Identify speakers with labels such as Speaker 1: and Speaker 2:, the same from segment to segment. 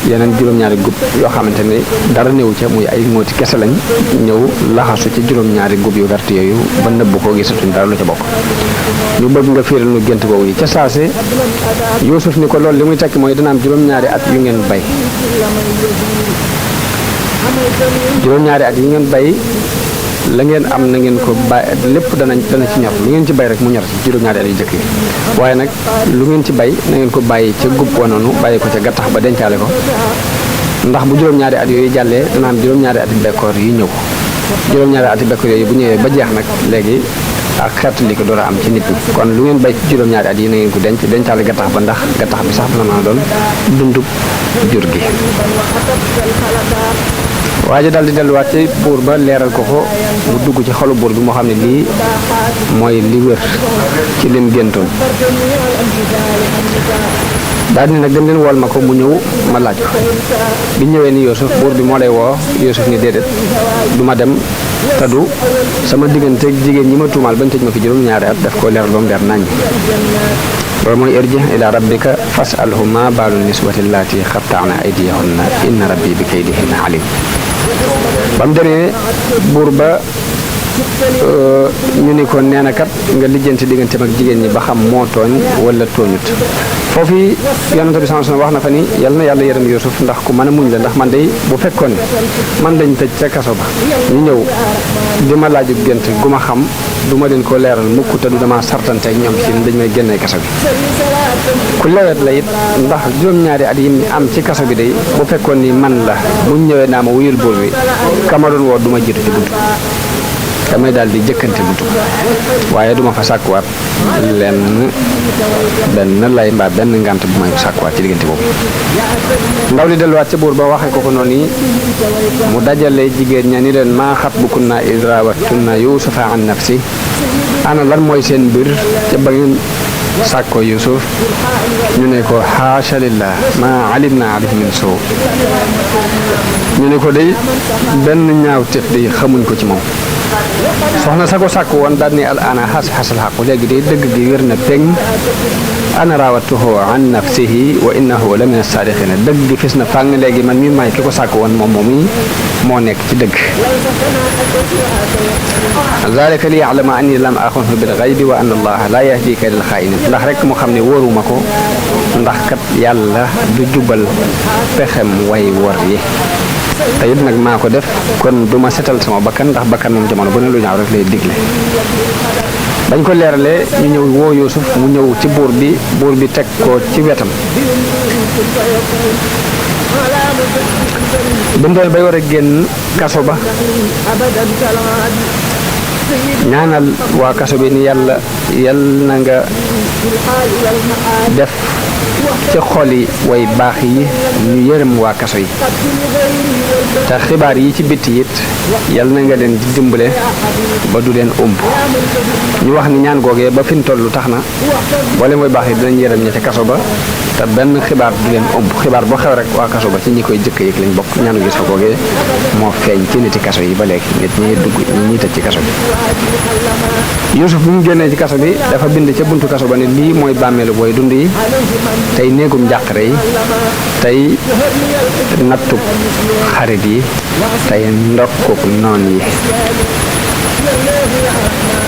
Speaker 1: yeneen juróom-ñaari gub yoo xamante ne dara néew ca muy ay ngóoti kese lañ ñëw laxasu ci juróom-ñaari gub yu vert yooyu ba nëbb ko gisatuñ dara lu ca bokk. ñu bëgg nga fiiral nu gént boobu yi ca saase Yuusuf ni ko loolu li muy tekki mooy dana am juróom-ñaari at yu ngeen bay juróom-ñaari at yi ngeen bay la ngeen am na ngeen ko bàyyi lépp dana ci ñor lu ngeen ci bay rek mu ñor ci juróom-ñaari at yu jëkk yi waaye nag lu ngeen ci bay na ngeen ko bàyyi ca gub wanoonu bàyyi ko ca gattax ba dencaale ko ndax bu juróom-ñaari at yooyu jàllee dana am juróom-ñaari ati bekkoor yi ñëw juróom-ñaari ati bekkoor yooyu bu ñëwee ba jeex nag léegi ak xeet li ko door a am ci nit ñi kon lu ngeen bay ci juróom-ñaari at yi na ngeen ko dencaale gattax ba ndax gattax bi sax dana mën a doon dundub jur gi. waa ji daal di delluwaat ci buur ba leeral ko ko mu dugg ci xolu buur bi moo xam ne lii mooy li wér ci lim géntoon daal di nag dem leen wol ma ko mu ñëw ma laaj ko bi ñëwee ni Yuusuf buur bi moo lay woo Yuusuf ni déedéet du ma dem tadu sama diggante jigéen ñi ma tuumaal bañ tëj ma fi juróom-ñaari at daf koo leeral ba mu leer nañ loolu mooy irji ila rabbika fasalhu ma baalu niswati allaati xattaana aydiyahunna inna rabbi bi kaydihinna alim ba mu demee buur ba ñu ni ko nee na kat nga lijjanti digganteem ak jigéen ñi ba xam moo tooñ wala tooñut foofu yonent bi sallallahu alayhi wasallam wax na fa ni yal na yàlla yërëm Yuusuf ndax ku mën a muñ la ndax man day bu fekkoon man lañ tëj ca kaso ba ñu ñëw di ma laaju gént gu ma xam du ma leen ko leeral mukk te du dama sartante ak ñoom ci dañ may génnee kaso bi ku lewet la it ndax juróom-ñaari at yi am ci kaso bi day bu fekkoon ni man la buñ ñëwee naa ma wuyul buur bi kama doon woo du ma jiitu ci buntu damay daal di jëkkante buntu waaye duma fa sàkkuwaat benn lay mbaa benn ngant bu may sàkkuwaat ci diggante boobu ndaw li delluwaat ca buur ba waxee ko ko noonu yi mu dajale jigéen ña ni leen maa xatbukunna iz raawattunna Yuusufa an nafsi ana lan mooy seen mbir ca ba ngeen sàkkoo Yuusuf ñu ne ko haasha lillah maa alimna alayhi min suu ñu ne ko day benn ñaaw teef day xamuñ ko ci moom soxna sa ko sàkk woon daal ni al ana xasal xaqu léegi day dëgg gi wér na peŋ ana raawatuhu an nafsihi wa innahu la min as-saadiqina dëgg gi fis na fàng léegi man mi may ki ko sàkk woon moom moom moo nekk ci dëgg zalika li ya'lama anni lam axunhu bil ghaybi wa anna allaha la yahdi kaydal xaa'inin ndax rek mu xam ne wóoruma ko ndax kat yàlla du jubal pexem way wor yi te it nag maa ko def kon du ma setal sama bakkan ndax bakkan moom jamono bu ne lu ñaaw rek lay digle bañ ko leeralee ñu ñëw woo Yuusuf mu ñëw ci buur bi teg ko ci wetam bindoon bay war a génn kaso ba ñaanal waa kaso bi ni yàlla na nga def ci xol yi way baax yi ñu yërëm waa kaso yi te xibaar yi ci bitti it yal na nga leen di dimbale ba du leen ëmb ñu wax ni ñaan googee ba fi mu toll tax na boole mooy baax yi dinañ yërëm ña ca kaso ba te benn xibaar du leen ëmb xibaar boo xew rek waa kaso ba ci ñi koy jëkk yëg lañ bokk ñaanu gis fa googee moo feeñ ci niti kaso yi ba léegi nit ñi dugg ñi tëj ci kaso bi Yuusuf bu mu génnee ci kaso bi dafa bind ca buntu kaso ba ne lii mooy bàmmeelu booy dund yi tey néegum njàqare yi tey nattub xarit yi tey ndokkuk noon yi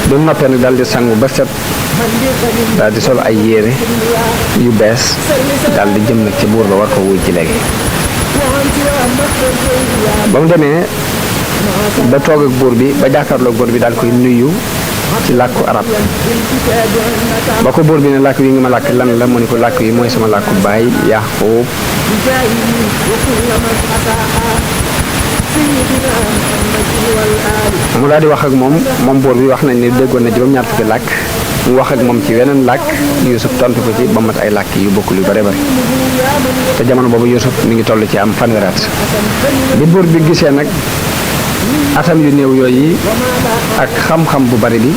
Speaker 1: bu noppee nag daal di sangu ba set daal di sol ay yére yu bees daal di jëm nag ci buur ba war ko wuy ci léegi ba mu demee ba toog ak buur bi ba jàkkaarloog buur bi daal koy nuyu ci làkku arab ba ko buur bi ne làkk yi ngi ma làkk lan la mu ne ko làkk yi mooy sama làkku baay Yaaqub mu daal di wax ak moom buur bi wax nañ ne déggoon na juróom-ñaar fukki làkk mu wax ak moom ci weneen làkk Yuusuf tontu ko ci ba mat ay làkk yu bokkul yu bare bare te jamono boobu Yuusuf mi ngi toll ci am fanweeri at bi buur bi gisee nag atam yu néew yooyu ak xam-xam bu bari bi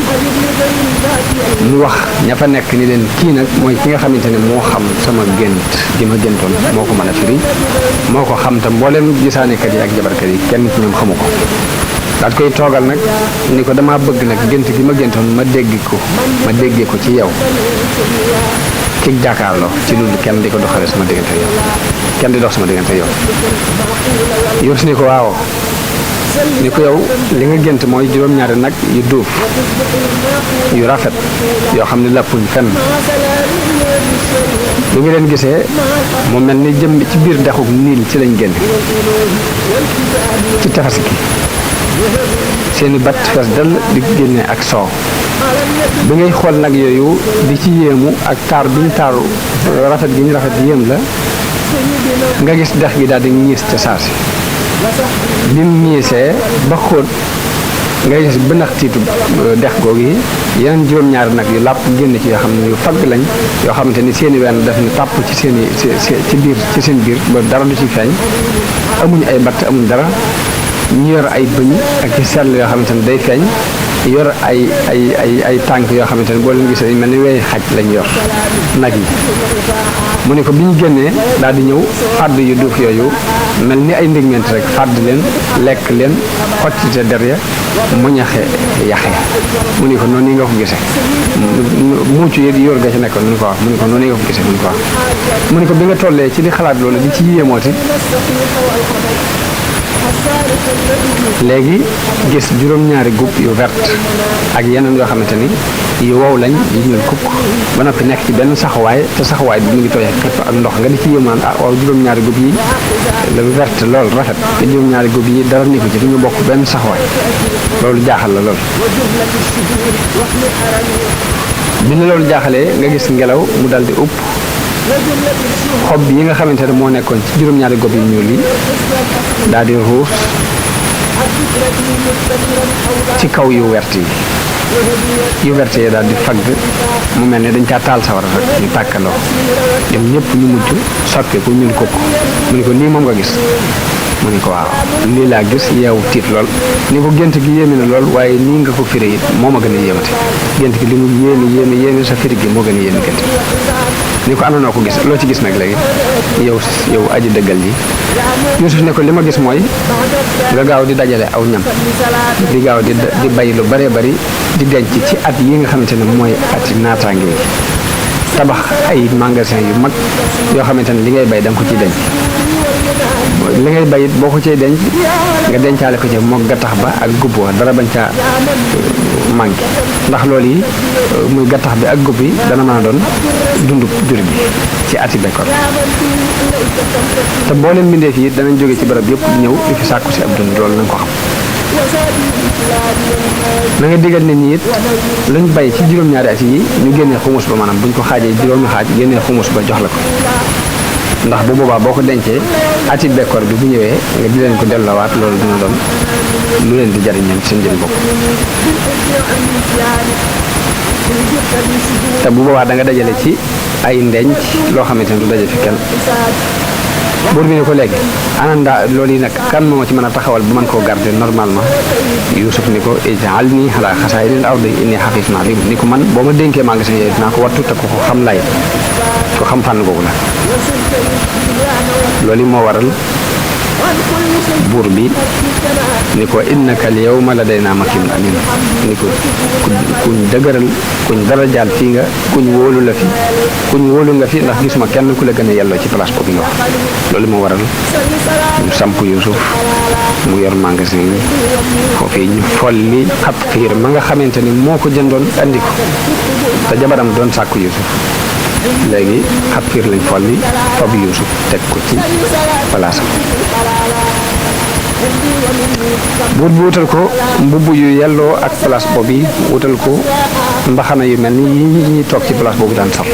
Speaker 1: mu wax ña fa nekk ni leen kii nag mooy ki nga xamante ne moo xam sama gént gi ma géntoon moo ko mën a firi moo ko xam te mbooleem gisaanekat yi ak jabarkat yi kenn ci ñoom xamu ko daal koy toogal nag ni ko dama bëgg nag gént gi ma géntoon ma déggee ko ci yow ci jàkkaarloo ci loolu kenn di ko doxale sama diggante yow kenn di dox sama diggante yow Yuusuf ni ko waaw ni ko yow li nga gént mooy juróom-ñaari nag yu duuf yu rafet yoo xam ne lappuñ fenn bi nga leen gisee mu mel ni jëm ci biir dexuk niil ci lañ génn ci tefes gi seeni bat fees dal di génne ak soow bi ngay xool nag yooyu di ci yéemu ak taar bi ñu taaru rafet gi ñu rafet yéem la nga gis dex gi daal di ñiis ca saasi bi mu ñiisee ba xóot nga gis bënax tiitu dex googu yi yeneen juróom-ñaari nag yu làpp génn ci yoo xam ne yu fagg lañ yoo xamante ni seeni wenn daf ni tàpp ci seeni ci seen biir ba dara du ci feeñ amuñu ay mbatt amuñ dara ñu yor ay bëñ ak ci sell yoo xamante ni day feeñ yor ay tànk yoo xamante ni boo leen gisee mel ni wey xaj lañ yor nag yi mu ne ko bi ñu génnee daal di ñëw fàdd yu duuf yooyu mel ni ay ndégment rek fàdd leen lekk leen xotti der ya mu ñaxe yaxe mu ne ko noonu nga ko gisee muucu yi yor ga ci nekkoon mu ne ko wax mu ne ko noonu nga ko gisee mu ne ko wax mu ne ko bi nga tollee ci di xalaat loolu di ci yéemooti léegi gis juróom-ñaari gub yu vert ak yeneen yoo xamante ni yu wow lañ yu ñuul kukk ba noppi nekk ci benn saxawaay te saxawaay bi mu ngi tooy xëpp ak ndox nga di ci yéemaan ah waaw juróom-ñaari gub yi la vert lool rafet te juróom-ñaari gub yi dara nekku ci duñu bokk benn saxawaay loolu jaaxal la lool bi la loolu jaaxalee nga gis ngelaw mu dal di upp xob yi nga xamante ne moo nekkoon ci juróom-ñaari gob yu ñuul yi daal di ruus ci kaw yu wert yi daal di fagg mu mel ne dañ caa taal sawara rek ñu tàkkaloo ñoom ñëpp ñu mujj soppeeku ñun ko mu ne ko lii moom nga gis mu ne ko waaw lii laa gis yeewu tiit lool ni ko gént gi yéeme na lool waaye nii nga ko firi it moo ma gën a yéemate gént gi li mu yéeme sa firi gi moo gën a yéeme gént ni ko ana noo ko gis loo ci gis nag léegi yow aji dëggal ji Yuusuf ne ko li ma gis mooy nga gaaw di dajale aw ñam di gaaw di bay lu bëree bëri di denc ci at yi nga xamante ne mooy ati naataange yi tabax ay magasin yu mag yoo xamante ne li ngay bay da nga ko ciy denc li ngay bay it boo ko cay denc nga dencaale ko ci moog gattax ba ak gubb wa dara bañ caa manqué ndax loolu yi muy gattax bi ak gubb yi dana mën a doon dundu jur bi ci ati bekkoor te mboolem mbindeef yi danañ jóge ci barab yëpp ñëw di fi sàkku si ab dund loolu na nga ko xam na nga digal nit ñi it lañ bay ci juróom-ñaari at yi ñu génnee xumus ba maanaam buñ ko xaajee juróomi xaaj génnee xumus ba jox la ko ndax bu boobaa boo ko dencee ati bekkoor bi bu ñëwee nga di leen ko delloowaat loolu dina doon lu leen di jariñ ñoom seen jën bopp te bu boobaa da nga dajale ci ay ndenc loo xamante ne du daje fi kenn buur bi ne ko léegi ananda loolu yi nag kan moo ci mën a taxawal bu mën koo garder normalement Yuusuf ni ko ij'alni ala xasaa'inil ardi inni hafiizun aliim ni ko man boo ma dénkee magasin yooyu dinaa ko wattu te ko xam lay ko xam fànn googu la loolu moo waral buur bi ni ko innaka al yawma ladaynaa makiinun amiin ni ko kuñ dëgëral kuñ dara jaal fii nga kuñ wóolu la fi kuñ wóolu nga fi ndax gisuma kenn ku la gën a yelloo ci place boobu nga wax loolu moo waral ñu samp Yuusuf mu yor magasin yi foofii ñu folli xat fiir ma nga xamante ni moo ko jëndoon andi ko te jabaram doon sàkku Yuusuf léegi xat fiir lañ folli fab Yuusuf teg ko ci palaasam buur bi wutal ko mbubb yu yelloo ak place boobu yi wutal ko mbaxana yu mel ni yi ñuy toog ci place boobu daan sol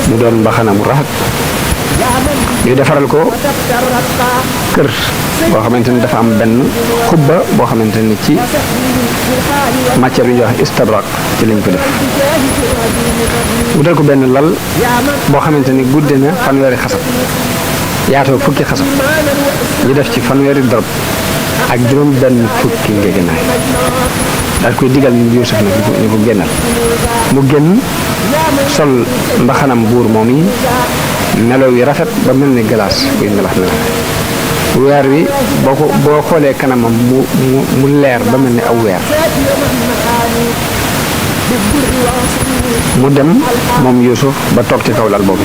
Speaker 1: mu doon mbaxana mu rafet ñu defaral ko kër boo xamante ni dafa am benn xubba boo xamante ni ci matière yu ñuy wax istabrak ci lañ ko def wutal ko benn lal boo xamante ni gudde na fanweeri xasab yaatoo fukki xasab ñu def ci fanweeri dorob ak juróom benn fukki ngeganaay daal koy digal ñu Yuusuf nag ñu ko génnal mu génn sol mbaxanam buur moom yi melaw yi rafet ba mel ni glace buy melax weer wi boo xoolee kanamam mu leer ba mel ni aw weer mu dem moom Yuusuf ba toog ci kaw lal boobu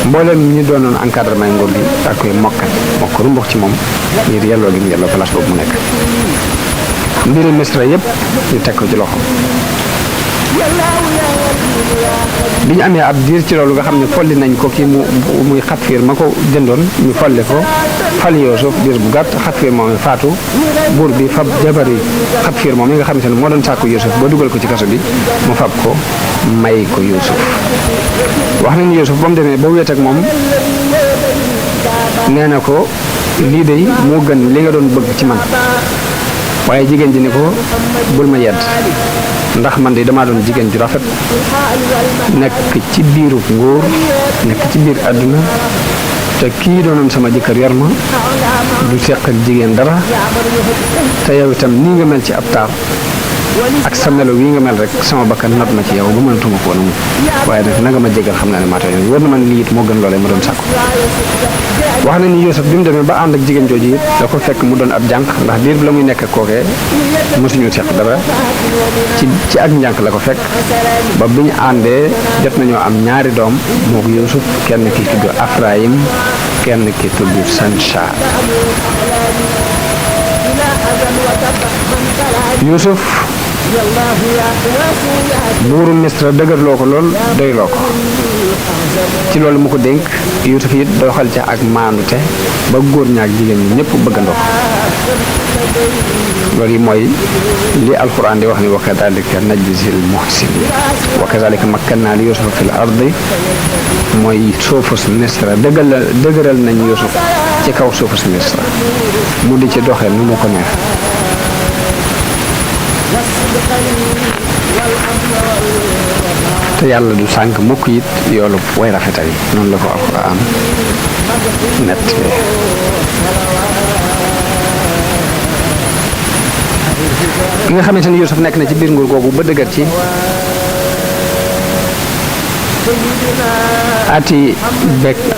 Speaker 1: mboolem ñi doonoon encadrement nguur gi ak koy mokk rumbux ci moom ngir yelloo gi mu yelloo place boobu mu nekk mbiri Misra yépp ñu teg ko ci loxo bi ñu amee ab diir ci loolu nga xam ne folli nañ ko kii muy Xatfiir ma ko jëndoon ñu folli ko fal Yuusuf diir bu gàtt Xatfiir moom faatu buur bi fab jabari Xatfiir moom yi nga xam ne moo doon sàkku Yuusuf ba dugal ko ci kaso bi mu fab ko may ko Yuusuf wax nañu Yuusuf ba mu demee ba wéet ak moom nee na ko lii de moo gën li nga doon bëgg ci man waaye jigéen ji ni ko bul ma yedd ndax man de damaa doon jigéen ju rafet nekk ci biiru nguur nekk ci biir àdduna te kii doonoon sama jëkkër yor ma du seq ak jigéen dara te yow itam nii nga mel ci ab taar ak sa melo wi nga mel rek sama bakkan not na ci yow ba mënatuma ko woon a muñ waaye nag na nga ma jégal xam naa ne maa tey war na man lii it moo gën loolee ma doon sàkku wax na ni Yuusuf bi mu demee ba ànd ak jigéen jooju it da ko fekk mu doon ab jànq ndax diir bi la muy nekk ak kookee mosuñu seq dara ci ak njànq la ko fekk ba bi ñu àndee jot nañoo am ñaari doom moo ko Yuusuf kenn ki tudd Afrayim kenn ki tudd Sancha Yuusuf buuru Misra dëgërloo ko lool doyloo ko ci loolu mu ko dénk Yuusuf it doxal ca ak maandute ba góor ñaak jigéen ñi ñëpp bëggandoo ko loolu yi mooy li alquran di wax ni wa kadalika najzil muhsinin wa kadalika makkanna li Yuusufa fil ardi mooy suufus Misra dëgëral nañ Yuusuf ci kaw suufus Misra mu di ci doxee nu mu ko neex te yàlla du sànk mukk it yoolu way rafetal yi noonu la ko alxuraan nett ki nga xamante ni Yuusuf nekk na ci biir nguur googu ba dëgër ci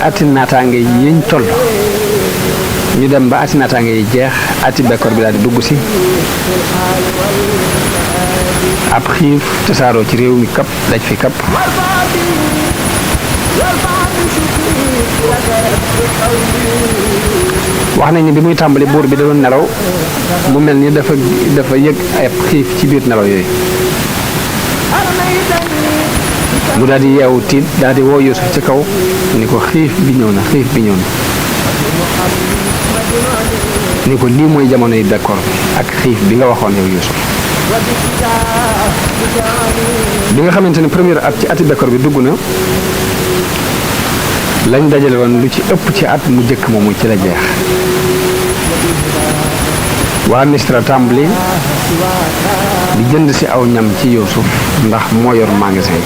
Speaker 1: ati naataange yiñ toll ñu dem ba ati naataange yi jeex ati bekkoor bi daal di dugg si ab xiif tasaaroo ci réew mi kap daj fi kap wax nañ ni bi muy tàmbali buur bi da doon nelaw mu mel ni dafa yëg ay xiif ci biir nelaw yooyu mu daal di yeewu tiit daal di woo Yuusuf ci kaw ni ko xiif bi ñëw na ni ko lii mooy jamono yi d'accord ak xiif bi nga waxoon yow Yuusuf bi nga xamante ne première at ci ati d'accord bi dugg na lañ dajale woon lu ci ëpp ci at mu jëkk moomu ci la jeex waa Misra tàmbali di jënd si aw ñam ci Yuusuf ndax moo yor magasin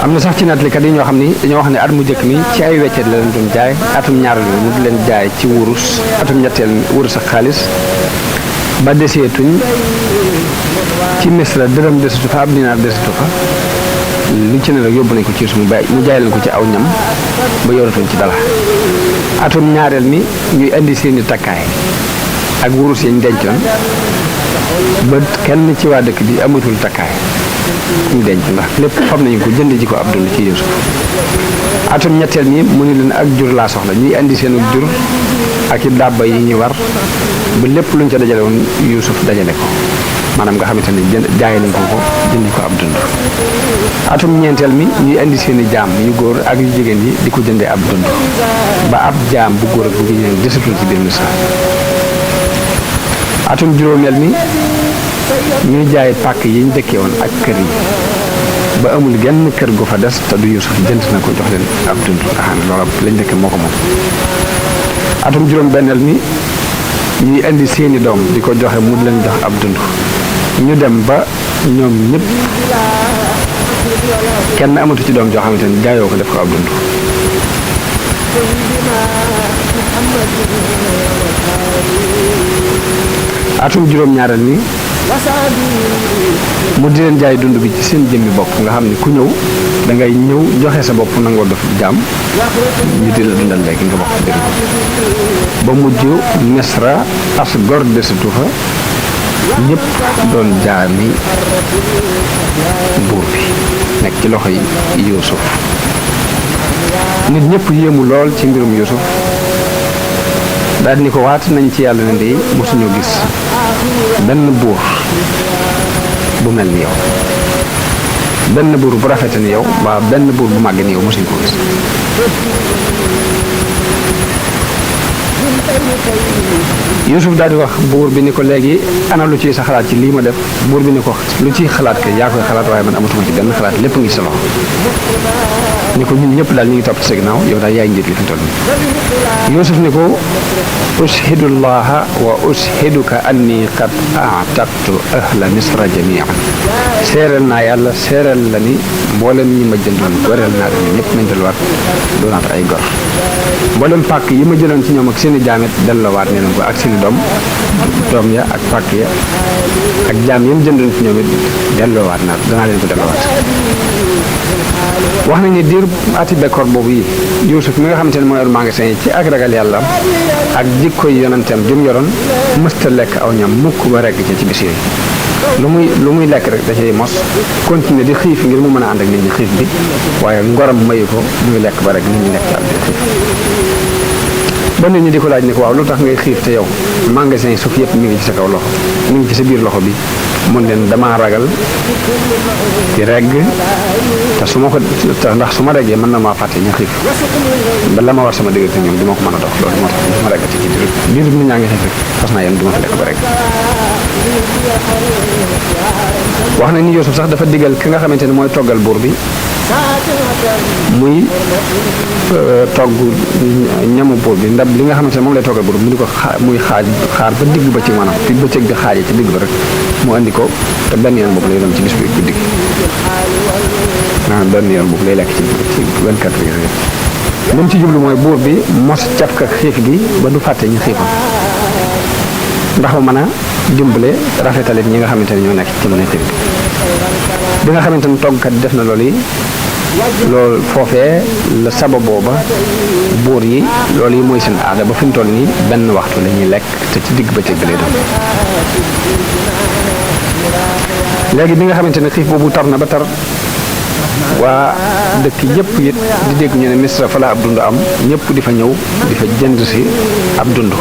Speaker 1: am na sax ci nettalikat yi ñoo xam ni dañoo wax ne at mu jëkk mi ci ay weccet la leen doon jaay atum ñaareel mi mu di leen jaay ci wurus atum ñetteel mi wurus ak xaalis ba deseetuñ ci Misra dërëm desatu fa ab dinaar desatu fa lu ci ne rek yóbbu nañ ko ci mu jaay leen ko ci aw ñam ba yoratuñ ci dara atum ñaareel mi ñuy indi seeni takkaay ak wurus yañ dencoon ba kenn ci waa dëkk bi amatul takkaay ñu denc ndax lépp xam nañu ko jënd ji ko ab dund ci Yuusuf atum ñetteel mi mu ni leen ak jur laa soxla ñuy indi seenu jur ak i dàbba yi ñu war ba lépp luñ ca dajale woon Yuusuf dajale ko maanaam nga xamante ni jaay nañ ko jënd ko ab dund atum ñeenteel mi ñuy indi seeni jaam yu góor ak yu jigéen yi di ko jëndee ab dund ba ab jaam bu góor ak bu jigéen desatul ci biir Misra atum juróomeel mi ñuy jaay pàkk yi ñu dëkkee woon ak kër yi ba amul genn kër gu fa des te du Yuusuf jënd na ko jox leen ab dund nga xam ne loola lañ dëkkee moo ko moom atum juróom benneel mi ñuy indi seeni doom di ko joxe mu leen jox ab dund ñu dem ba ñoom ñëpp kenn amatu ci doom joo xamante ni jaayoo ko def ko ab dund atum juróom-ñaareel mi mu di leen jaay dund bi ci seen jëmmi bopp nga xam ne ku ñëw da ngay ñëw joxe sa bopp nangoo def jaam ñu di la dundal léegi nga bokk biir ba mujj Misra as gor desatu fa ñëpp doon jaami buur bi nekk ci loxo yi Yuusuf nit ñëpp yéemu lool ci mbirum Yuusuf daal ni ko waat nañ ci yàlla ne de mosuñu gis benn buur bu mel ni yow benn buur bu rafete ni yow mbaa benn buur bu màgg ni yow mosuñu ko gis Yuusuf daal di wax buur bi ni ko léegi ana lu ciy sa xalaat ci lii ma def buur bi ni ko lu ciy xalaat kay yaa koy xalaat waaye man amatuma ci benn xalaat lépp ngi sa loxo ni ko ñun ñëpp daal ñu ngi topp ci sa ginnaaw yow daal yaay njiit li fi mu toll nii Yuusuf ni ko ushidu llaha wa ushiduka anni qad a'taqtu ahla misra jamian seeral naa yàlla seeral la ni mboolem ñi ma jëndoon goreel naa leen ñëpp nañ delluwaat doonaat ay gor mboolem pàkk yi ma jëloon ci ñoom ak seeni jaamet delloowaat ne leen ko ak seeni doom ya ak pàkk ya ak jaam yi ma jëndoon ci ñoom it delloowaat naa danaa leen ko delloowaat wax nañ ne diir ati bekkoor boobu yi Yuusuf mi nga xamante ne moo yor magasin yi ci ak ragal yàlla ak jikko yi yonenteem jum yoroon mësta lekk aw ñam mukk ba regg ci bis yooyu lu muy lekk rek da cay mos continuer di xiif ngir mu mën a ànd ak nit ñi xiif bi waaye ngoram mayu ko muy lekk ba rek nit ñi nekk ci àll bi xiif ba nit ñi di ko laaj ni ko waaw lu tax ngay xiif te yow magasin yi suuf yëpp mi ngi ci sa kaw loxo mi ngi ci sa biir loxo bi mun leen damaa ragal di regg te su ma ko ndax su ma reggee mën na maa fàtte ñu xiif ba la ma war sama diggante ñoom du ma ko mën a dox loolu moo tax du ma regg ci biir nit ñaa ngi xiif rek fas naa yem du ma fa lekk ba rek wax na ni Yuusuf sax dafa digal ki nga xamante ne mooy toggal buur bi muy togg ñamu buur bi ndab li nga xamante ne moom lay toggal buur bi mu di ko muy xaar ba digg ba ci maanaam fi bëccëg bi xaajee ci digg ba rek mu andi ko te benn yoon boobu lay doon ci bis bi guddi gi maanaam benn yoon boobu lay lekk ci 24 heures yëpp li mu ci jublu mooy buur bi mos cafka xiif gi ba du fàtte ñu xiifam ndax mu mën a dimbale rafetalit ñi nga xamante ne ñoo nekk ci jamono xiif bi nga xamante ne toggkat def na loolu yi loolu foofee la sababoo ba buur yi loolu yi mooy seen aada ba fi mu toll nii benn waxtu la ñuy lekk te ci digg bëccëg bi lay doon léegi bi nga xamante ne xiif boobu tar na ba tar waa dëkk yëpp it di dégg ñu ne Misra fa la ab dund am ñëpp di fa ñëw di fa jënd si ab dund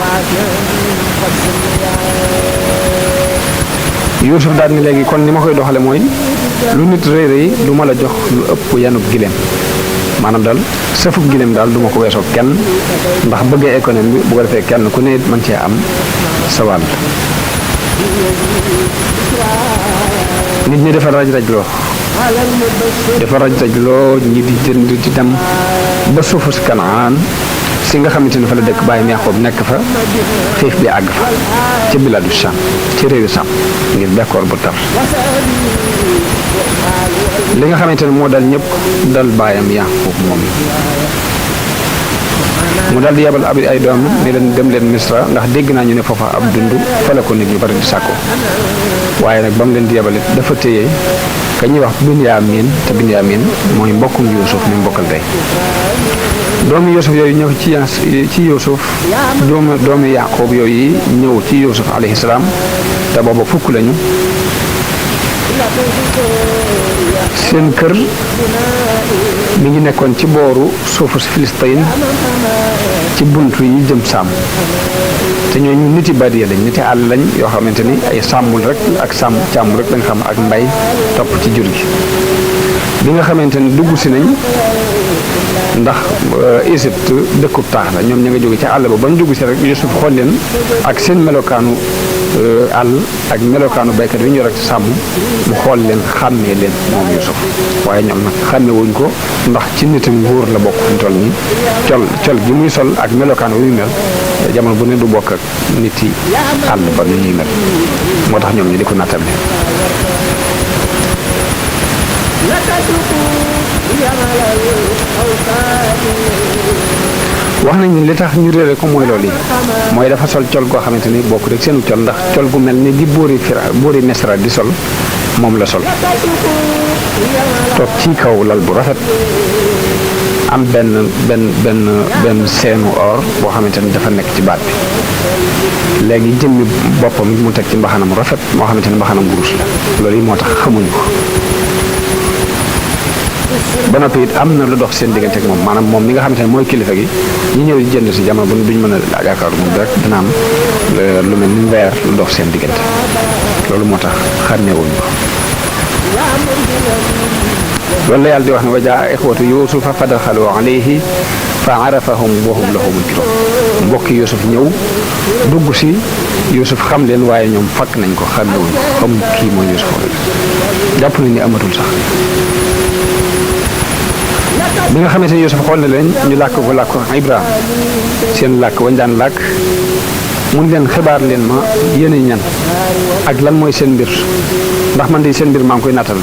Speaker 1: Yuusuf daal ni léegi kon ni ma koy doxale mooy lu nit rëy rëy du ma la jox lu ëpp yanub gileem maanaam daal sëfub gileem daal du ma ko weesoo kenn ndax bëggee économie bi bu ko defee kenn ku ne mën cee am sa wàll nit ñi dafa raj loo ñi di jënd di dem ba suufu si Kanaan si nga xamante ne fa la dëkk bàyyam Yaqoob nekk fa xiif bi àgg fa ca biladu Sham ci réewu Sham ngir bekkoor bu tar li nga xamante ne moo dal ñëpp dal bàyyam Yaqoob moom mu daal di yebal ay doom ni leen dem leen Misra ndax dégg naa ñu ne foofa ab dund fa la ko nit ñu bari di sàkko waaye nag ba mu leen di yebalit dafa téye ka ñuy wax Binyaamin te Binyaamin mooy mbokkum Yuusuf mi mbokkal day doomi Yuusuf yooyu ñëw ci Yuusuf doomi Yaqoob yooyu ñëw ci Yuusuf alayhi salaam te booba fukk lañu seen kër mi ngi nekkoon ci booru suufu si Filistin ci buntu yi jëm Saam te ñooñu niti badiya lañ niti àll lañ yoo xamante ni ay sàmmul rek ak càmm rek lañ xam ak mbay topp ci jur gi bi nga xamante ni dugg si nañ ndax Égypte dëkkub taax la ñoom ña nga jóge ci àll ba bañ dugg si rek Yuusuf xool leen ak seen melokaanu àll ak melokaanu baykat yi ñu rek sàmm mu xool leen xàmmee leen moom Yuusuf waaye ñoom nag xàmme wuñ ko ndax ci nitam nguur la bokk fi mu toll nii col gi muy sol ak melokaan wu muy mel jamono bu ne du bokk ak nit yi àll ba ni ñuy mel moo tax ñoom ñu di ko nattable wax nañ ni li tax ñu réere ko mooy loolu yi mooy dafa sol col goo xamante ni bokk rek seenu col ndax col gu mel ni di boori Misra di sol moom la sol toog ci kaw lal bu rafet am benn seenu or boo xamante ni dafa nekk ci baat bi léegi jëmmi boppam mu teg ci mbaxanam rafet moo xamante ne mbaxanam wurus la loolu yi moo tax xamuñu ko ba noppi it am na lu dox seen diggante ak moom maanaam moom mi nga xamante ne mooy kilifa gi ñi ñëw di jënd si jamono bu duñ mën a yaakaar moom rek dina am lu mel ni weer lu dox seen diggante loolu moo tax xàmmeewuñu ko loolu la yàlla di wax ne wa jaa ixwatu yuusufa fa daxalu alayhi fa arafahum wa hum lahu munkirun mbokki Yuusuf ñëw dugg si Yuusuf xam leen waaye ñoom fakk nañ ko xàmmewuñ ko xam kii mooy Yuusuf jàpp nañ ni amatul sax bi nga xamante ne Yuusuf xool na leen ñu làkk ko làkk Ibrahima seen làkk wañ daan làkk mun leen xibaar leen ma yéen ñan ak lan mooy seen mbir ndax man de seen mbir maa ngi koy nattale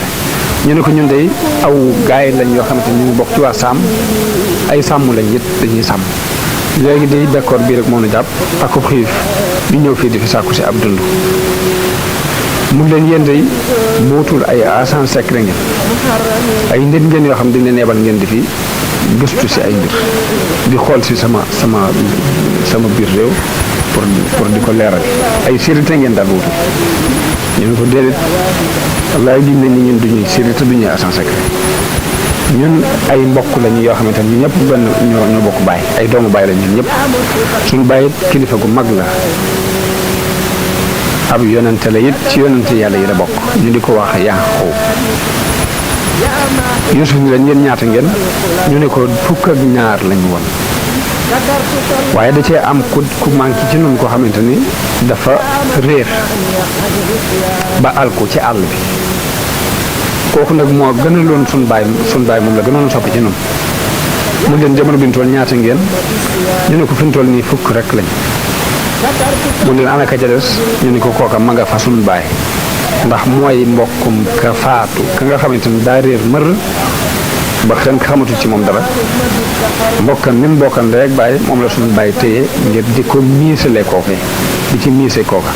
Speaker 1: ñu ne ko ñun de aw gaay lañ yoo xamante ni ñu ngi bokk ci waa sàmm ay sàmm lañ it dañuy sàmm léegi de bekkoor bii rek moo nu jàpp ak ko xiif di ñëw fii di fi sàkku si ab dund mun leen yéen de bootul ay agent secret ngeen ay nit ngeen yoo xam dañ leen yebal ngeen di fi gëstu si ay mbir di xool si sama biir réew pour di ko leeral ay sécurité ngeen daal bootul ñu ne ko déedéet wallaay giñ nañ ni ñun duñuy sécurité duñuy agent secret ñun ay mbokk lañu yoo xamante ne ñun ñëpp benn ñoo bokk baay ay doomu baay lañ ñun ñëpp suñu baay kilifa gu mag la ab yonente la it ci yonente yàlla yi la bokk ñu di ko wax Yaaqub Yuusuf ni leen yéen ñaata ngeen ñu ne ko fukk ak ñaar lañu woon waaye da cee am ku manqué ci noonu koo xamante ni dafa réer ba alku ci àll bi kooku nag moo gënaloon suñ baay moom la gënoon soppi ci noonu mu leen jamono bi ñu toll ñaata ngeen ñu ne ko fi ñu toll nii fukk rek lañ mu leen ana ka ca des ñu ne ko kooka ma nga fa suñ baay ndax mooy mbokkum ka faatu ka nga xamante ni daa réer mër ba kenn xamatu ci moom dara mbokkam ni mu bokkal rek bàyyi moom la suñu bàyyi téye ngir di ko miisale kooke di ci miise kooka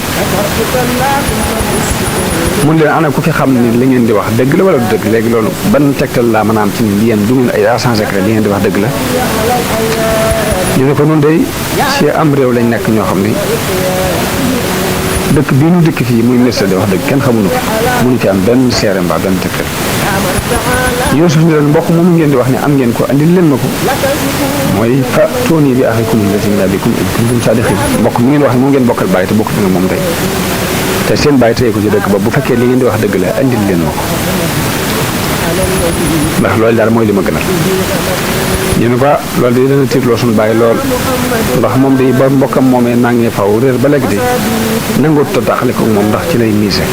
Speaker 1: mun leen ana ku fi xam ni li ngeen di wax dëgg la wala du dëgg léegi loolu ban tegtal laa mën a am ci ni yéen du ngeen ay agent secret li ngeen di wax dëgg la ñu ne ko nun day ci am réew lañ nekk ñoo xam ni dëkk bii nu dëkk fii muy ministre di wax dëgg kenn xamuñu ko mënu ci am benn seere mbaa benn tegtal Yuusuf ni leen mbokk moom ngeen di wax ne am ngeen ko andil leen ma ko mooy fa tooni bi axikum allati min abikum in kuntum saadiqin mbokk mi ngeen wax ne moom ngeen bokkal bàyyi te bokk nga moom tey te seen bàyyi tey ko ci dëkk ba bu fekkee li ngeen di wax dëgg la andil leen ma ko ndax loolu daal mooy li ma gënal ñu ne ko loolu de dana tiitloo suñu bàyyi lool ndax moom day ba mbokkam moomee nangee faw réer ba léegi de nangu taxale ko moom ndax ci lay miise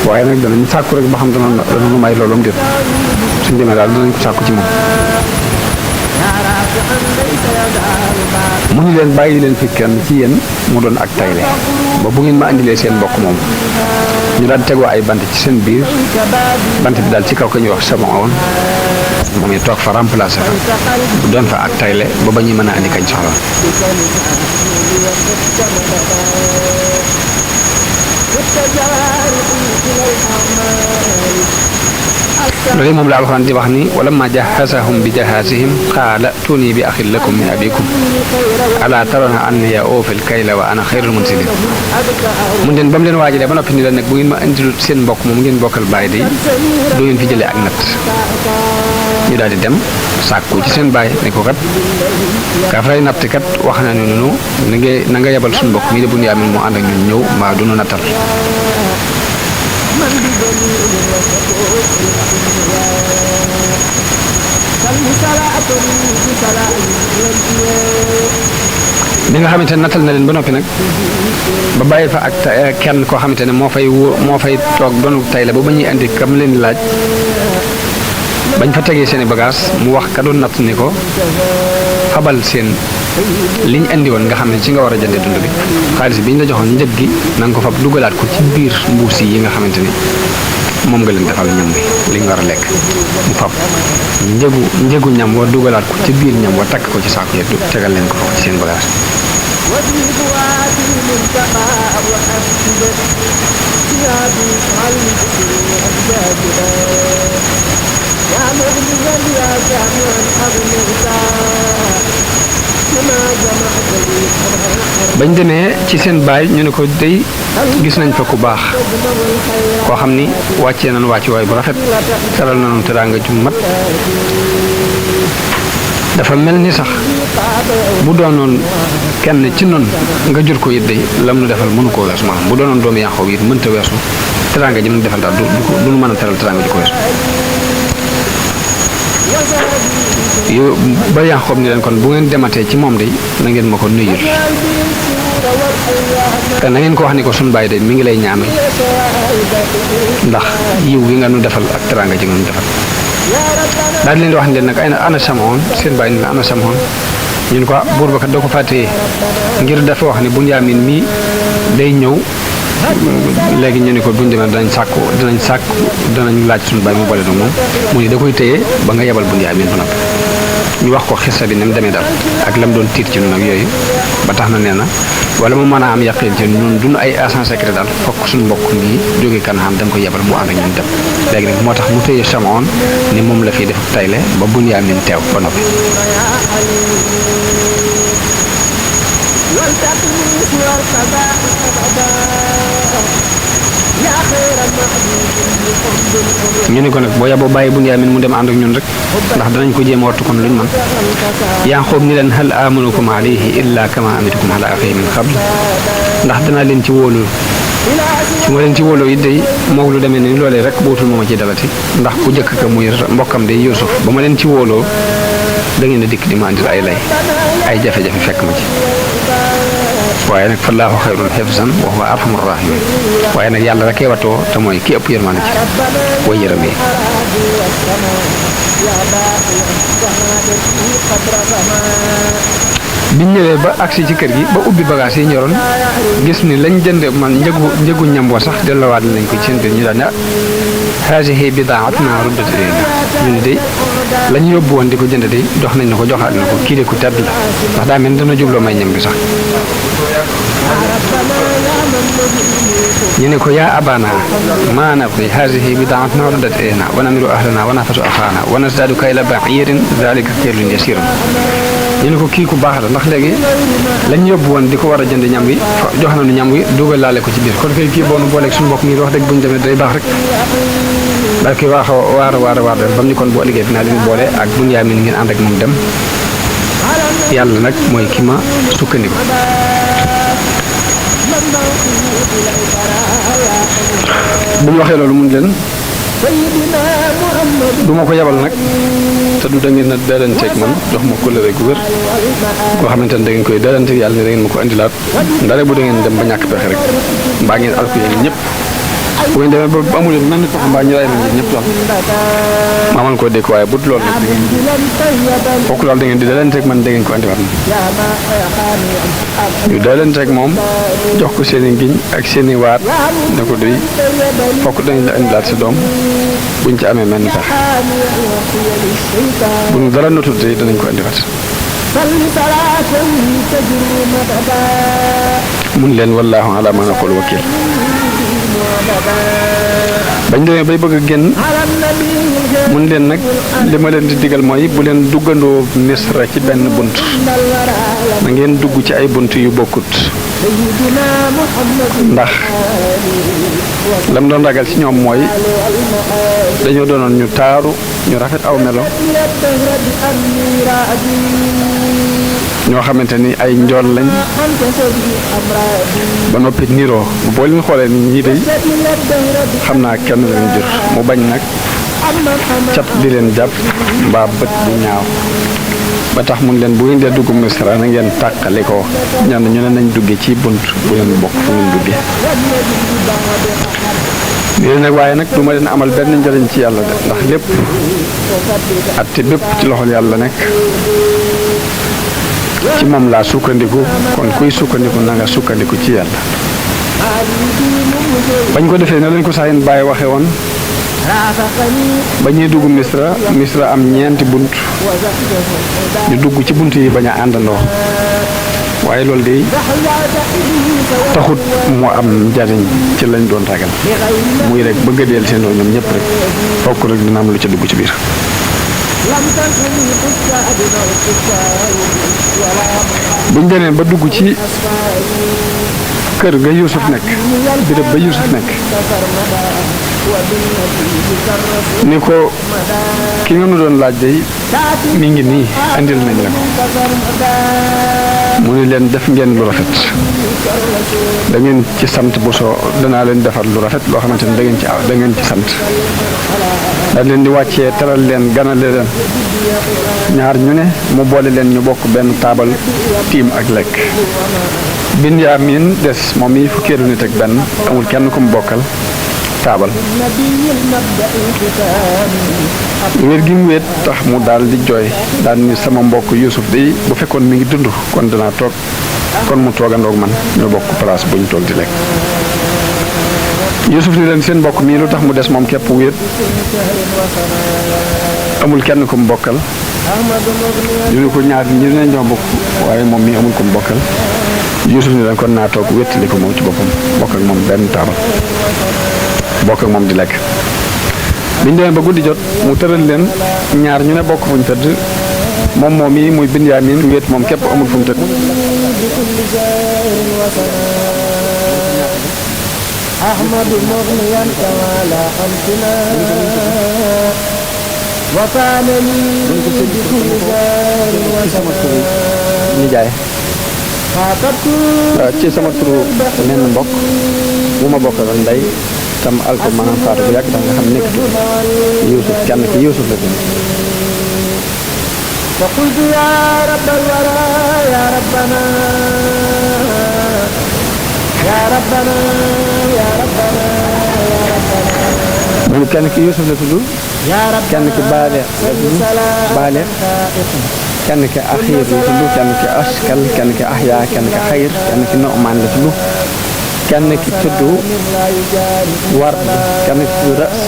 Speaker 1: waaye nag danañ sàkku rek ba xam dana nu may loolum déet suñ demee daal danañ ko sàkku ci moom mu ñu leen bàyyi leen fi kenn ci yéen mu doon ak tayle ba bu ngeen ma andilee seen mbokk moom ñu daal tegoo ay bant ci seen biir bant bi daal ci kaw ka ñuy wax sama woon moom it toog fa remplacé fa doon fa ak tayle ba ba ñuy mën a andi kañ soxla loolu moom la alxuraan di wax ni wala ma jahazahum bi jahazihim qaala tuuni bi axin lakum min abikum ala tarawna anni awfil kayla wa ana xayrul munsilin mun leen ba mu leen waajalee ba noppi ni la nag bu ngeen ma indilut seen mbokk moom ngeen bokkal bàyyi day du ngeen fi jëlee ak nat ñu daal di dem sàkku ci seen bàyyi ne ko kat ka fay natt kat wax na ne noonu na nga yebal suñu mbokk mii de bu ñu yaamin mu ànd ak ñun ñëw mbaa du nu nattal bi nga xamante ne nattal na leen ba noppi nag ba bàyyi fa ak kenn koo xamante ne moo fay toog doonu tay la ba ba ñuy indi kam leen laaj bañ fa tegee seeni bagage mu wax ka doon natt ni ko xabal seen liñ indi woon nga xam ne ci nga war a jëndee dund bi xaalis bi ñu la joxoon njëg gi na nga ko fab dugalaat ko ci biir mbuus yi nga xamante ni moom nga leen defal ñam bi li nga war a lekk mu fab njëgu ñam wa dugalaat ko ci biir ñam wa takk ko ci saako ya tegal leen ko foofu ci seen bagage bañ demee ci seen baay ñu ne ko day gis nañ fa ku baax koo xam ni wàccee nañ wàccuwaay bu rafet teral nañu teraanga ju mat dafa mel ni sax bu doonoon kenn ci noonu nga jur ko it day lam nu defal mënu koo weesu maanaam bu doonoon doomu Yaaqoob it mënta weesu teraanga ji mu defal daal du nu mën a teral teraanga ji ko weesu yow ba Yaaqoob ni leen kon bu ngeen dematee ci moom day na ngeen ma ko nuyul te na ngeen ko wax ni ko sunu baay day mi ngi lay ñaanal ndax yiw gi nga nu defal ak teraanga ji nga nu defal daal di leen di wax ne nag ana Samoon seen baay ni ana Samoon ñu ne ko buur ba kat da ko fàttee ngir dafa wax ni Bunyaamin mii day ñëw léegi ñu ne ko buñ demee danañ laaj suñu baay mu boole nag moom mu ni da koy téye ba nga yebal Bunyaamin ba noppi ñu wax ko xissa bi ni mu demee daal ak lam doon tiit ci ñun ak yooyu ba tax na nee na wala mu mën a am yaqin ci ñun duñu ay agent secret daal fokk suñu mbokk ngi jóge Kanaan da nga ko yebal mu ànd ak ñun dem léegi nag moo tax mu téye Samoon ni moom la fiy def tayle ba Bunyaamin teew ba noppi ñu ne ko nag boo yaboo bàyyi Bunyaamin mu dem ànd ak ñun rek ndax danañ ko jéem a wattu kon luñ man Yaaqoob ni leen hal amanukum alayhi illa kama amitukum ala axihi min qabl ndax danaa leen ci wóolu su ma leen ci wóoloo it day moog lu demee ni loolee rek bootul mooma ci dalati ndax ku jëkk ka muy mbokkam day Yuusuf ba ma leen ci wóoloo da ngeen a dikk di ma andil ay lay ay jafe-jafe fekk ma ci waaye nag fallaahu xayrun xifzan wa huwa arhamur rahimin waaye nag yàlla rek watoo te mooy ki ëpp yërmande ci way yërëm yi biñ ñëwee ba agsi ci kër gi ba ubbi bagage yi ñoroon gis ni lañ jënd man njëgu ñam wa sax delloowaat nañ ko ci seen biir ñu daal ne haadihi bidaatunaa ruddat ilaynaa ñu ne de lañ yóbbu woon di ko jënd de jox nañ na ko joxaat na ko kii de ku tedd la ndax daa mel ni dana jubloo may ñam bi sax ñu ne ko yaa abana maa nabgi haadihi bidaatunaa ruddat ilaynaa wa namiru ahlanaa wa nahfazu axaanaa wa nazdaadu kayla ba'iirin zaalika kaylun yasiirun ñu ne ko kii ku baax la ndax léegi lañ yóbbu woon di ko war a jënd ñam wi jox nañu ñam wi dugal laale ko ci biir kon kay kii boonu booleeg suñu mbokk mi wax dëgg bu ñu demee day baax rek daal koy waar ba mu ni kon boo liggéey dinaa leen boole ak Bunyaamin ngeen ànd ak moom dem yàlla nag mooy ki ma sukkandiku bu ñu waxee loolu mun leen du ma ko yabal nag te du da ngeen a dalanteeg man jox ma kóllëre gu wér koo xamante ne da ngeen koy dalanteeg yàlla ne da ngeen ma ko andilaat ndare bu da ngeen dem ba ñàkk pexe rek mbaa ngeen alku yéen ñëpp bu ngeen demee ba amul mel ni pexe mbaa ñu ray nañ ñëpp daal maa man koo dégg waaye bu loolu nag da ngeen fokk daal da ngeen di dalanteeg man da ngeen ko andiwaat ñu dalanteeg moom jox ko seen i ngiñ ak seen i waat ne ko duy fokk dañ la andilaat sa doom buñ ci amee mel ni pexe bu ñu dara notul tey danañ ko andiwaat mun leen wallaahu ala ma naqul wakil bañ demee bay bëgg a génn mun leen nag li ma leen di digal mooy bu leen duggandoo Misra ci benn bunt na ngeen dugg ci ay bunt yu bokkut ndax lam doon ragal ci ñoom mooy dañoo doonoon ñu taaru ñu rafet aw melo ñoo xamante ni ay njool lañ ba noppi niroo boo leen xoolee ni ñii day xam naa kenn leen jur mu bañ nag cat di leen jàpp mbaa bët di ñaaw ba tax mun leen bu ngeen dee dugg Misra na ngeen tàqali ko ñenn ñu ne nañ dugge ci bunt bu leen bokk fu ngeen dugge léegi nag waaye nag du ma leen amal benn njëriñ ci yàlla de ndax lépp atte bépp ci loxol yàlla nekk ci moom laa sukkandiku kon kuy sukkandiku na nga sukkandiku ci yàlla bañ ko defee ne lañ ko saayin bàyyi waxe woon ba ñuy dugg Misra am ñeenti bunt ñu dugg ci bunt yi bañ a àndandoo waaye loolu de taxut moo am njariñ ci lañ doon ragal muy rek bëgg a deel seen ñoom ñëpp rek fokk rek dina am lu ca dugg ci biir buñ demee ba dugg ci kër ga Yuusuf nekk béréb ba Yuusuf nekk ni ko ki nga nu doon laaj day mi ngi nii andil nañ la ko mu ni leen def ngeen lu rafet da ngeen ci sant bu soo danaa leen defar lu rafet loo xamante ni da ngeen ci sant daal leen di wàccee teral leen ganale leen ñaar ñu ne mu boole leen ñu bokk benn taabal tiim ak lekk Binyaamin des moom mi fukkeelu nit ak benn amul kenn ku mu bokkal taabal wér gi mu wéet tax mu daal di jooy daal ni sama mbokk Yuusuf day bu fekkoon mi ngi dund kon danaa toog kon mu toogandoog man ñu bokk place bu ñu toog di lekk Yuusuf ni leen seen mbokk mii lu tax mu des moom képp wéet amul kenn ku mu bokkal ñu ne ko ñaar ñi ne ñoo bokk waaye moom mii amul ku mu bokkal Yuusuf ni leen kon naa toog wéttali ko moom ci boppam bokk ak moom benn taabal bokk ak moom di lekk biñ demee ba guddi jot mu tëral leen ñaar ñu ne bokk fuñ tëdd moom moom yi muy Binyaamin wéet moom képp amul fu mu tëdd
Speaker 2: ahmadu mughniyan kawala amtina wa kana li bi kulli darin wa samakri
Speaker 1: ni jaay ci sama turu menn mbokk bu ma bokkal ndey tam alko maanaam faatu bu yàgg tax nga xam nekkatu Yuusuf kenn ki Yuusuf la gën
Speaker 2: fa qultu ya rabbal wara ya rabbana ya rabbana ya rabbana ya rabbana
Speaker 1: mu kenn ki Yuusuf la tudd kenn ki baale baale kenn ki axiir la tudd kenn ki askal kenn ki ahya kenn ki xayr kenn ki Nu'maan la tudd kenn ki tudd ward kenn ki tudd ras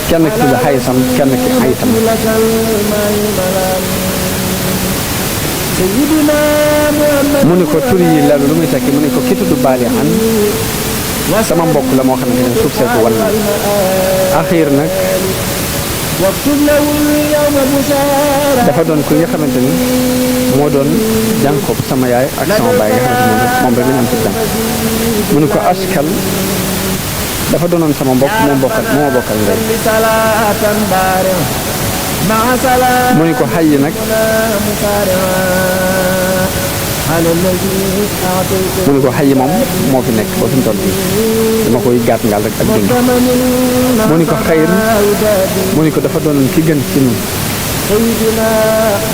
Speaker 1: kenn ki tudd xaysam kenn ki xaytam mu ni ko tur yi la lu muy tekki mu ni ko ki tudd baali an sama mbokk la moo xamante ne suuf see ko wan na axiir nag dafa doon ku nga xamante ni moo doon jànkob sama yaay ak sama baay nga xamante ni moom rek la ñu am ci jànk mu ni ko askal dafa doonoon sama mbokk moo ma bokkal ndey mu ni ko xay nag mu ni ko xay moom moo fi nekk ba fi mu toll nii dama koy gàtt ngal rek ak dund mu ni ko xayr mu ni ko dafa doonoon ki gën ci ñun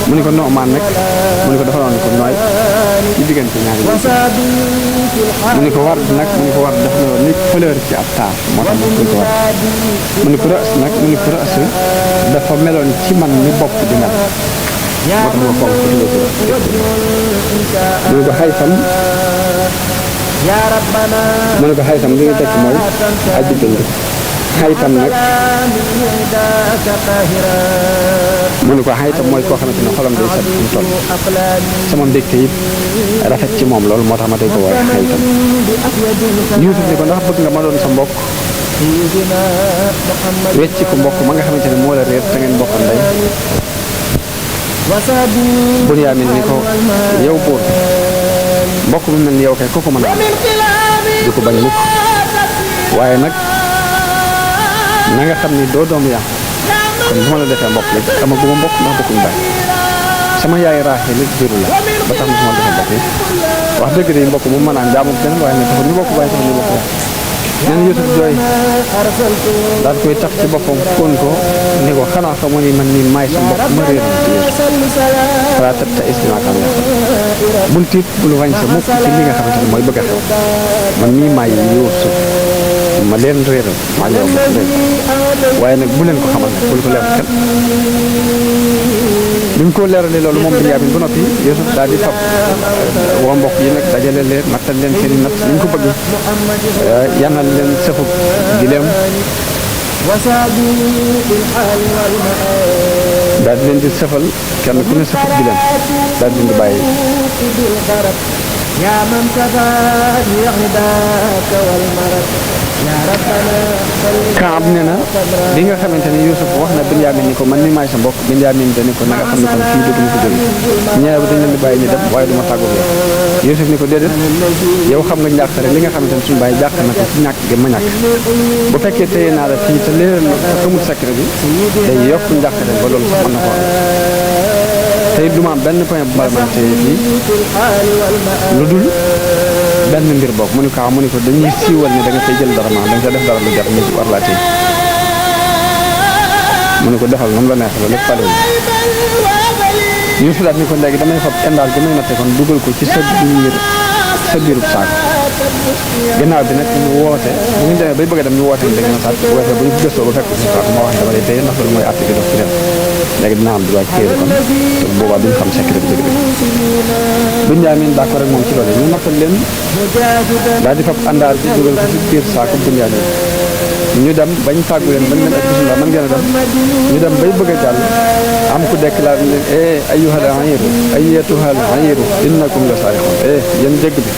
Speaker 1: mu ni ko Nu'maan nag mu ni ko dafa doon ko nooy ci diggante ñaari mu ni ko Ward nag mu ni ko Ward dafa doon ni fleur ci ab taar moo tax mu ni ko Ward mu ni ko Ra'as nag mu ni ko Ra'as dafa meloon ci man ni bopp di mel moo tax ma fonk ko tuddee ko mu ni ko Xaysam mu ni ko Xaysam li nga tekk mooy aji dund xaytam nag mu ni ko xaytam mooy koo xamante ne xolam day set fu mu toll sama mbégte it rafet ci moom loolu moo tax ma day ko woowee xaytam Yuusuf ni ko ndax bëgg nga ma doon sa mbokk wecci ko mbokk ma nga xamante ne moo la réer te ngeen bokk ndey Binyaamin ni ko yow buur mbokk mu mel ni yow kay kooku mën a am du ko bañ mukk waaye nag na nga xam ni doo doom yaa kon bu ma la defee mbokk yi dama guma mbokk ndax bokkuñ baay sama yaay Raaxel it juru la ba tax na su ma defee mbokk yi wax dëgg de mbokk mu mën a am jaamu kenn waaye nag taxul ñu bokk baay taxul ñu bokk yaay nee na Yuusuf jooy daal koy tax ci boppam fóon ko ni ko xanaa xamoo ni man nii maay sa mbokk ma réeroon ci Yuusuf wala tabta istimaakan la bul tiit bul wañ sa mukk ci li nga xamante ne mooy bëgg a xew man nii maay Yuusuf ma leen réeral maa yow ma leen waaye nag bu leen ko xamal bul ko leeral kenn bi mu ko leeralee loolu moom Binyaamin ba noppi Yuusuf daal di fab waa mbokk yi nag dajale leen nattal leen seen i natt ni ñu ko bëgg yanal leen sëfub gileem daal di leen di sëfal kenn ku ne sëfub gileem daal di leen di bàyyi
Speaker 2: يا من كفاني غداك والمرض يا ربنا
Speaker 1: Kaab nee na bi nga xamante ni Yuusuf wax na Binyaamin ni ko man mi maay sa mbokk Binyaamin dani ko na nga xam ne kon fii dootu ma fa jóge ñaar bi dañ leen di bàyyi ñu dem waaye du ma tàggu yow Yuusuf ni ko déedéet yow xam nga njàqare li nga xamante ni suñu bàyyi jàq na ko ci ñàkk gi ma ñàkk bu fekkee téye naa la fii te léeral na ko xamul secret bi day yokk njàqare ba loolu sax mën na ko am tey du ma am benn point bu ma mën a téye fii lu dul benn mbir bokk mu ne ko mu ne ko dañuy siiwal ne da nga fay jël dara maanaam da nga def dara lu jar ñu war laa téye mu ne ko defal moom la neex ba lépp pare Yuusuf daal ni ko léegi damay fab indaal bi may natte kon dugal ko ci sa biirub saako gannaaw bi nag ñu woote bu ñu demee bay bëgg a dem ñu woote ni da ngeen a sàcc bu weesoo bu ñu gëstoo ba fekk ci saako ma wax ne dama lay téye ndax loolu mooy àtte gi dox ci dem léegi dina am droit téye kon te boobaa duñ xam secret bi dëgg Binyaamin d'accord rek moom ci loolu ñu nattal leen daal di fab àndaar bi dugal ko ci biir saako Binyaamin ñu dem bañ tàggu leen bañ leen ak bisimilah mën ngeen a dem ñu dem bay bëgg a jàll am ku déclaré leen ayyuhal ayiru ayyatuhal ayiru innakum la saarixoon yéen jégg bi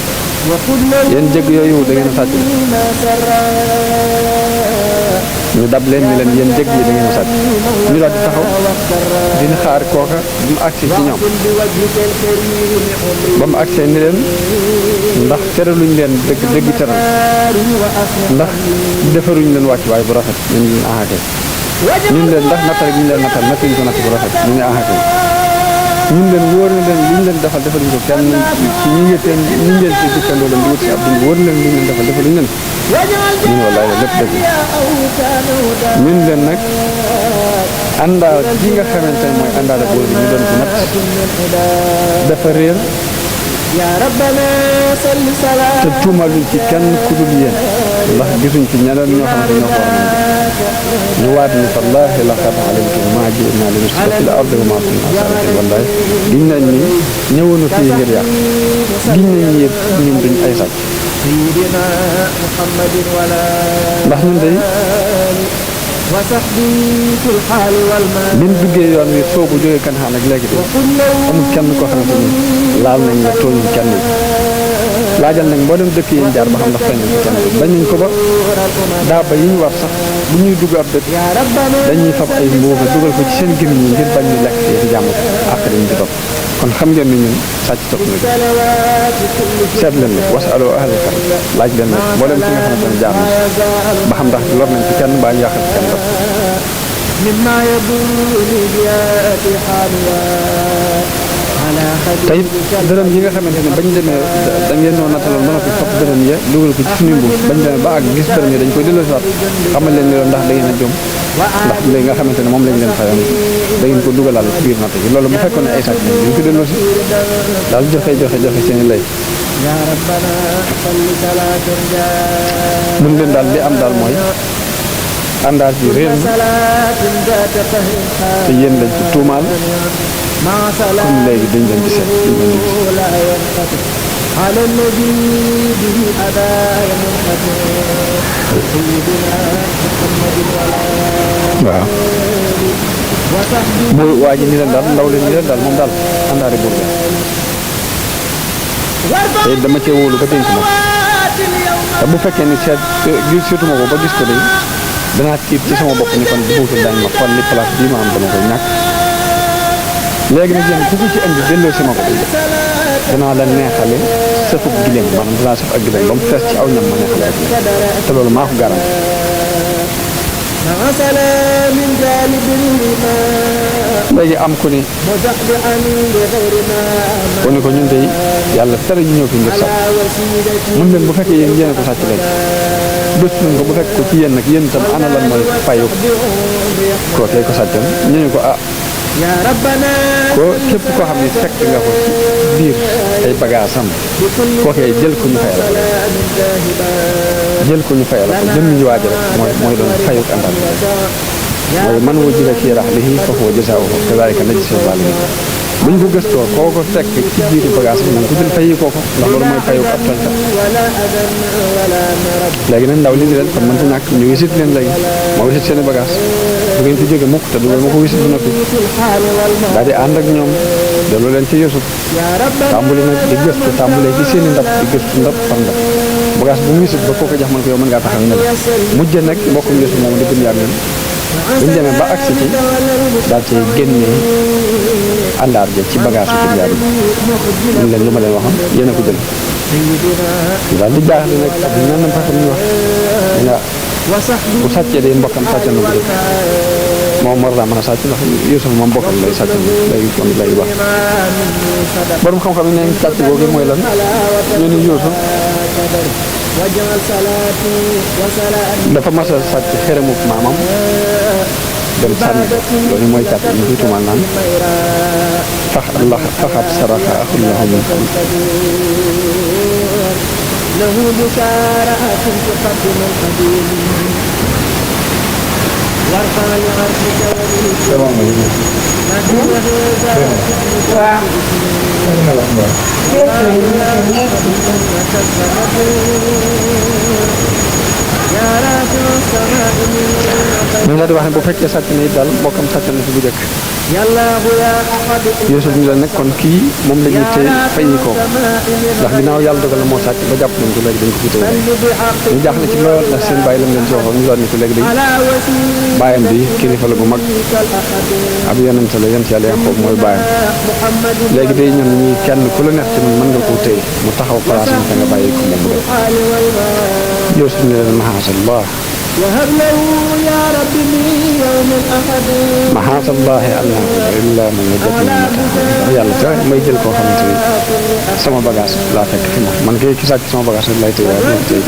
Speaker 1: yéen jégg yooyu da ngeen a sàcc ñu dab leen ni leen yéen jégg yi da ngeen a sàcc ñu daal di taxaw dina xaar kooka bu mu agsi ci ñoom ba mu agsee ni leen ndax teraluñ leen dëgg teral ndax defaruñ leen wàcc waaye bu rafet ñu leen ahakay ñun leen ndax nattal gi ñu leen nattal nattuñ ko natt bu rafet ñu ne ahakay ñun leen wóor na leen li ñu leen defal defaluñ ko kenn ci ñi ngeen ci dikkandoo leen di wut si ab dund wóor na leen li ñu leen defal defaluñ leen ñun wallaay lépp dëgg ñun leen nag àndaar gi nga xamante ne mooy àndaar ak boobu ñu doon ko natt dafa réer te tuumaluñ ci kenn ku dul yéen ndax gisuñ ci ñeneen ñoo xamante ñoo ko war a mën ñu waat ni wallaahi laqad alimtum maa ji'naa li nufsida fil ardi wa maa kunnaa saariqiin wallaay giñ nañ ni ñëwoonu fii ngir yàq giñ nañ ni yëpp ñun duñ ay sàcc ndax ñun day biñ duggee yoon wi soobu jógee kan xaan ak léegi de amul kenn koo xamante ni laal nañ la tooñ kenn laajal nañ mboolem dëkk yi ñu jaar ba xam ndax feeñ ci kenn bañ nañ ko ba daaba yi ñu war sax bu ñuy dugg ab dëkk dañuy fab ay mbuuba dugal ko ci seen gémmiñ yi ngir bañ ñu lekk ci jàmm ak dañ di topp kon xam ngeen ni ñun sàcc topp na seet leen nag wasaloo ahla zikr laaj leen nag mboolem ci nga xamante ne jaar na ba xam ndax lor nañ ci kenn mbaa ñu yàqal ci kenn rek tey dërëm yi nga xamante ne bañ demee da ngeen noo nattaloon ba noppi fab dërëm ya dugal ko ci suñuy mbuus bañ demee ba ak gis dërëm yi dañ koy delloo si waat xamal leen ni loolu ndax da ngeen a jom ndax léegi nga xamante ne moom lañ leen fayoon da ngeen ko dugalal ci biir natt bi loolu bu fekkoon ne ay sàcc dañ ko delloo si daal joxe seen i lay mun leen daal li am daal mooy àndaar bi réer na te yéen lañ ci tuumaal kon léegi dañ leen di seet waaw bu waa ji ni leen daal ndaw leen ni leen daal moom daal àndaari buur la te dama cee wóolu ba dénk ma te bu fekkee ni seetuma ko ba gis ko de danaa tiit ci sama bopp ni kon bu fuutul dañ ma kon li place bii ma am dama koy ñàkk léegi nag yéen ku ko ci indi delloo si ma ko danaa la neexale sëfub gileem maanaam danaa sëf ak gileem ba mu fees ci aw ñam ma neexale ak te loolu maa ko garanti léegi am ku ni ko ñun de yàlla tere ñu ñëw fi ngir sàcc mun leen bu fekkee yéen yéen a ko sàcc léegi gëstu nañ ko bu fekk ko ci yéen nag yéen itam ana lan mooy fayu kookee ko sàccoon ñu ne ko ko képp koo xam ne fekk nga ko ci biir ay bagaasam kookee jël ko ñu fayal ko jëm ñu waaj rek mooy doon fayu àndal mooy man wujida fii rahlihi fa huwa jazaa'uhu kazaalika najzii zaalimiin buñ ko gëstoo koo ko fekk ci biir bagage bi nañ ko jël fayi kooko ndax loolu mooy fayu ab tooñkat léegi nag ndaw li ni leen kon mënta ñàkk ñu wisit leen léegi ma wisit seen i bagage du ngeen fi jóge mukk te du ma ko wisit bu noppi daal di ànd ak ñoom delloo leen ci Yuusuf tàmbali nag di gëstu tàmbalee ci seeni ndab di gëstu ndab par ndab bagage bu mu wisit ba koo ko jox man ko yow mën ngaa taxaw ne la mujj nag mbokkum Yuusuf moom di Binyaamin buñ demee ba agsi ci daal ci génnee àndaar ja ci bagage su Binyaamin ñu leen lu ma leen waxoon yéen a ko jël daal di jaaxle nag ak nan na paxam ñu wax nga bu sàccee day mbokkam sàcc na bu dëkk moom war naa mën a sàcc ndax Yuusuf moom mbokkam lay sàcc lay kon lay wax borom xam-xam yi ne sàcc googu mooy lan ñu ni Yuusuf dafa mas a sàcc xeramu maamam dem sànni loolu mooy kàtt ñu koy tuumal naan faxat saraxa axul lahu min qabl
Speaker 2: له بشارات تقدم القديم وارفع لعرشك
Speaker 1: ñu la di wax ne bu fekkee sàcc na it daal mbokkam sàcc na fi bu njëkk Yuusuf ñu la nag kon kii moom la ñuy téye fay ko ndax ginnaaw yàlla dogal na moo sàcc ba jàpp nañ ko léegi dañ ko fi téye ñu jaaxle ci lool ndax seen bàyyi lam leen ci waxoon ñu doon ni ko léegi dañ bàyyam bi kilifa la bu mag ab yonent la yonent yàlla Yaqoob mooy bàyyam léegi day ñun ñi kenn ku la neex ci ñun mën nga koo téye mu taxaw place am te nga bàyyi ko moom mu def Yuusuf ñu leen mahaasallah
Speaker 2: وهب له يا رب من يوم الأحد
Speaker 1: mahaasallah illa man wajadna mata'a yàlla te may jël koo xamante ni sama bagage laa fekk fi man kay ki sàcc sama bagage rek lay téye waaye dina ko téye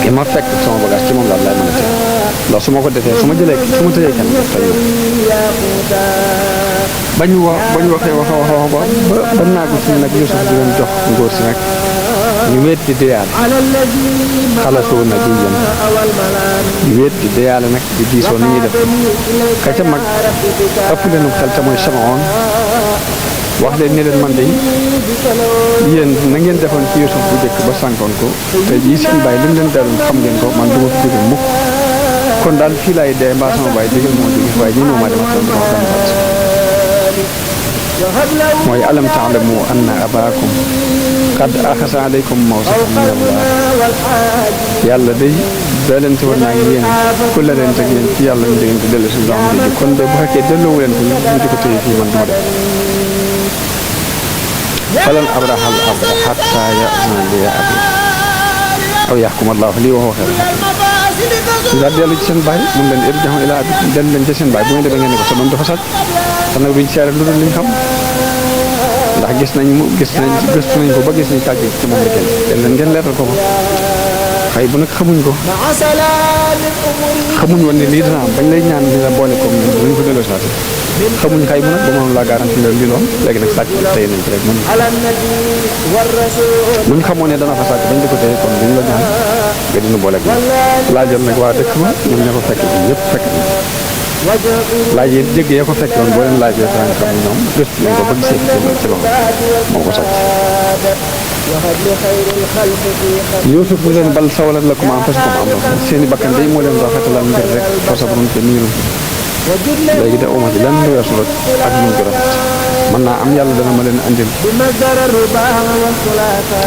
Speaker 1: ki ma fekk sama bagage ci moom daal laay mën a téye ndax su ma ko defee su ma jëlee su ma tëjee kenn def tey bañ waxee wax ba naagu ci nag Yuusuf di leen jox ngóor si nag ñu wéet di deyaale xalasoo na di yem ñu wéet di deyaale nag di diisoo ni ñuy def ka ca mag ëpp leen xel te mooy Samaoon wax leen ne leen man de yéen na ngeen defoon ci Yuusuf bu njëkk ba sànkoon ko te jii seen bàyyi li mu leen delloon xam ngeen ko man du ma fi jóge mukk kon daal fii laay dee mbaa sama bàyyi digal moo jóge waaye ñi moo ma dema toon dama dama mooy alam taalamu anna abaakum qad axasa alaykum mawsaqan min Allah yàlla day dalante woon naa ak yéen ku la leen teg yéen ci yàlla ñu dégg dellu si ndox mi kon de bu fekkee delloowu leen ko ñu di ko téye fii man du ma def falan abraha al arda hatta ya'zana li abi aw yaxkum allahu lii wa huwa xayru ñu daal dellu ci seen baay mun leen irji'u ilaa abiikum dellu leen ci seen baay bu ngeen demee ngeen ne ko sa doom dafa sàcc te nag duñ seere lu dul liñ xam ndax gis nañ gëstu nañ ko ba gis nañ tàgg ci moom la génn dem leen ngeen leeral ko ko xëy bu nag xamuñ ko xamuñ woon ne lii dina am bañ lay ñaan ni la boole ko luñ ko delloo saati xamuñ xëy bu nag ba mënoon laa garanti la lii loon léegi nag sàcc tey nañ ko rek mën buñ xamoon ne dana fa sàcc bañ di ko téye kon duñ la ñaan nga dina boole ak laajal nag waa dëkk ba ñoom ña ko fekk ñëpp fekk laaj yi jégg ya ko fekk woon boo leen laajee daan xam ne ñoom gëstu nañ ko ba gisee ci loxo moo ko sàcc Yuusuf ñu leen bal sawalat lakum anfusukum amran seeni bakkan day moo leen rafetalal mbir rek fasabrun jamiilun léegi de uma ci lenn lu weesu rek ak muñ ko rafet mën naa am yàlla dana ma leen andil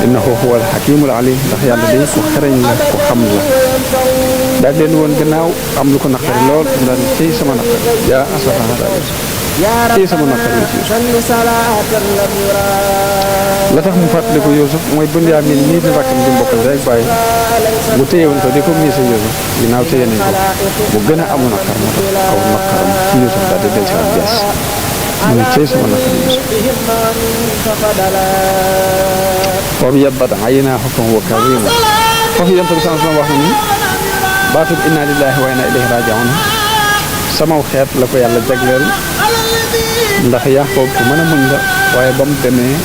Speaker 1: innahu huwal hakiimul aliim ndax yàlla day ko xereñ la ko xam la daal leen woon gannaaw am lu ko naqari lool daal tey sama naqari yaa asafa ala Yuusuf tey sama naqari la tax mu fàttali ko Yuusuf mooy Binyaamin nii di rakkam di mbokkal rek bàyyi bu téye woon ko di ko miise Yuusuf ginnaaw téye nañ ko mu gën a amu naqar moo tax aw naqaram ci Yuusuf daal di del si ak jaas mu ne tey sama naqari Yuusuf foofu yabbat aynaahu fa huwa kadiim foofu yonent bi sallallahu alayhi wa sallam wax na ni baatub inna lillahi wa inna ilayhi raji'un samaw xeet la ko yàlla jagleel ndax Yaqoob ku mën a muñ la waaye ba mu demee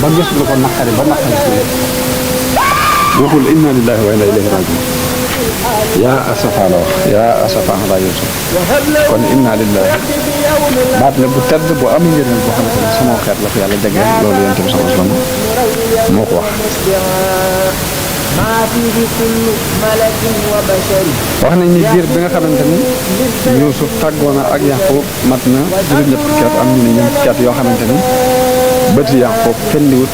Speaker 1: ba gis lu ko naqari ba naqari ci waxul inna lillahi wa inna ilayhi raji'un yaa asafa la wax yaa asafa ala Yuusuf kon inna lillahi baat la bu tedd bu am njëriñ boo xamante ne samaw xeet la ko yàlla jagleel loolu yonent bi sallallahu alayhi wa sallam moo ko wax
Speaker 2: ما فيه كل ملك وبشر
Speaker 1: wax nañ ni diir bi nga xamante ni Yuusuf tàggoo na ak Yaqub mat na juróom-ñett fukki at am ñu ne ñeent fukki at yoo xamante ni bëti Yaqub fendiwut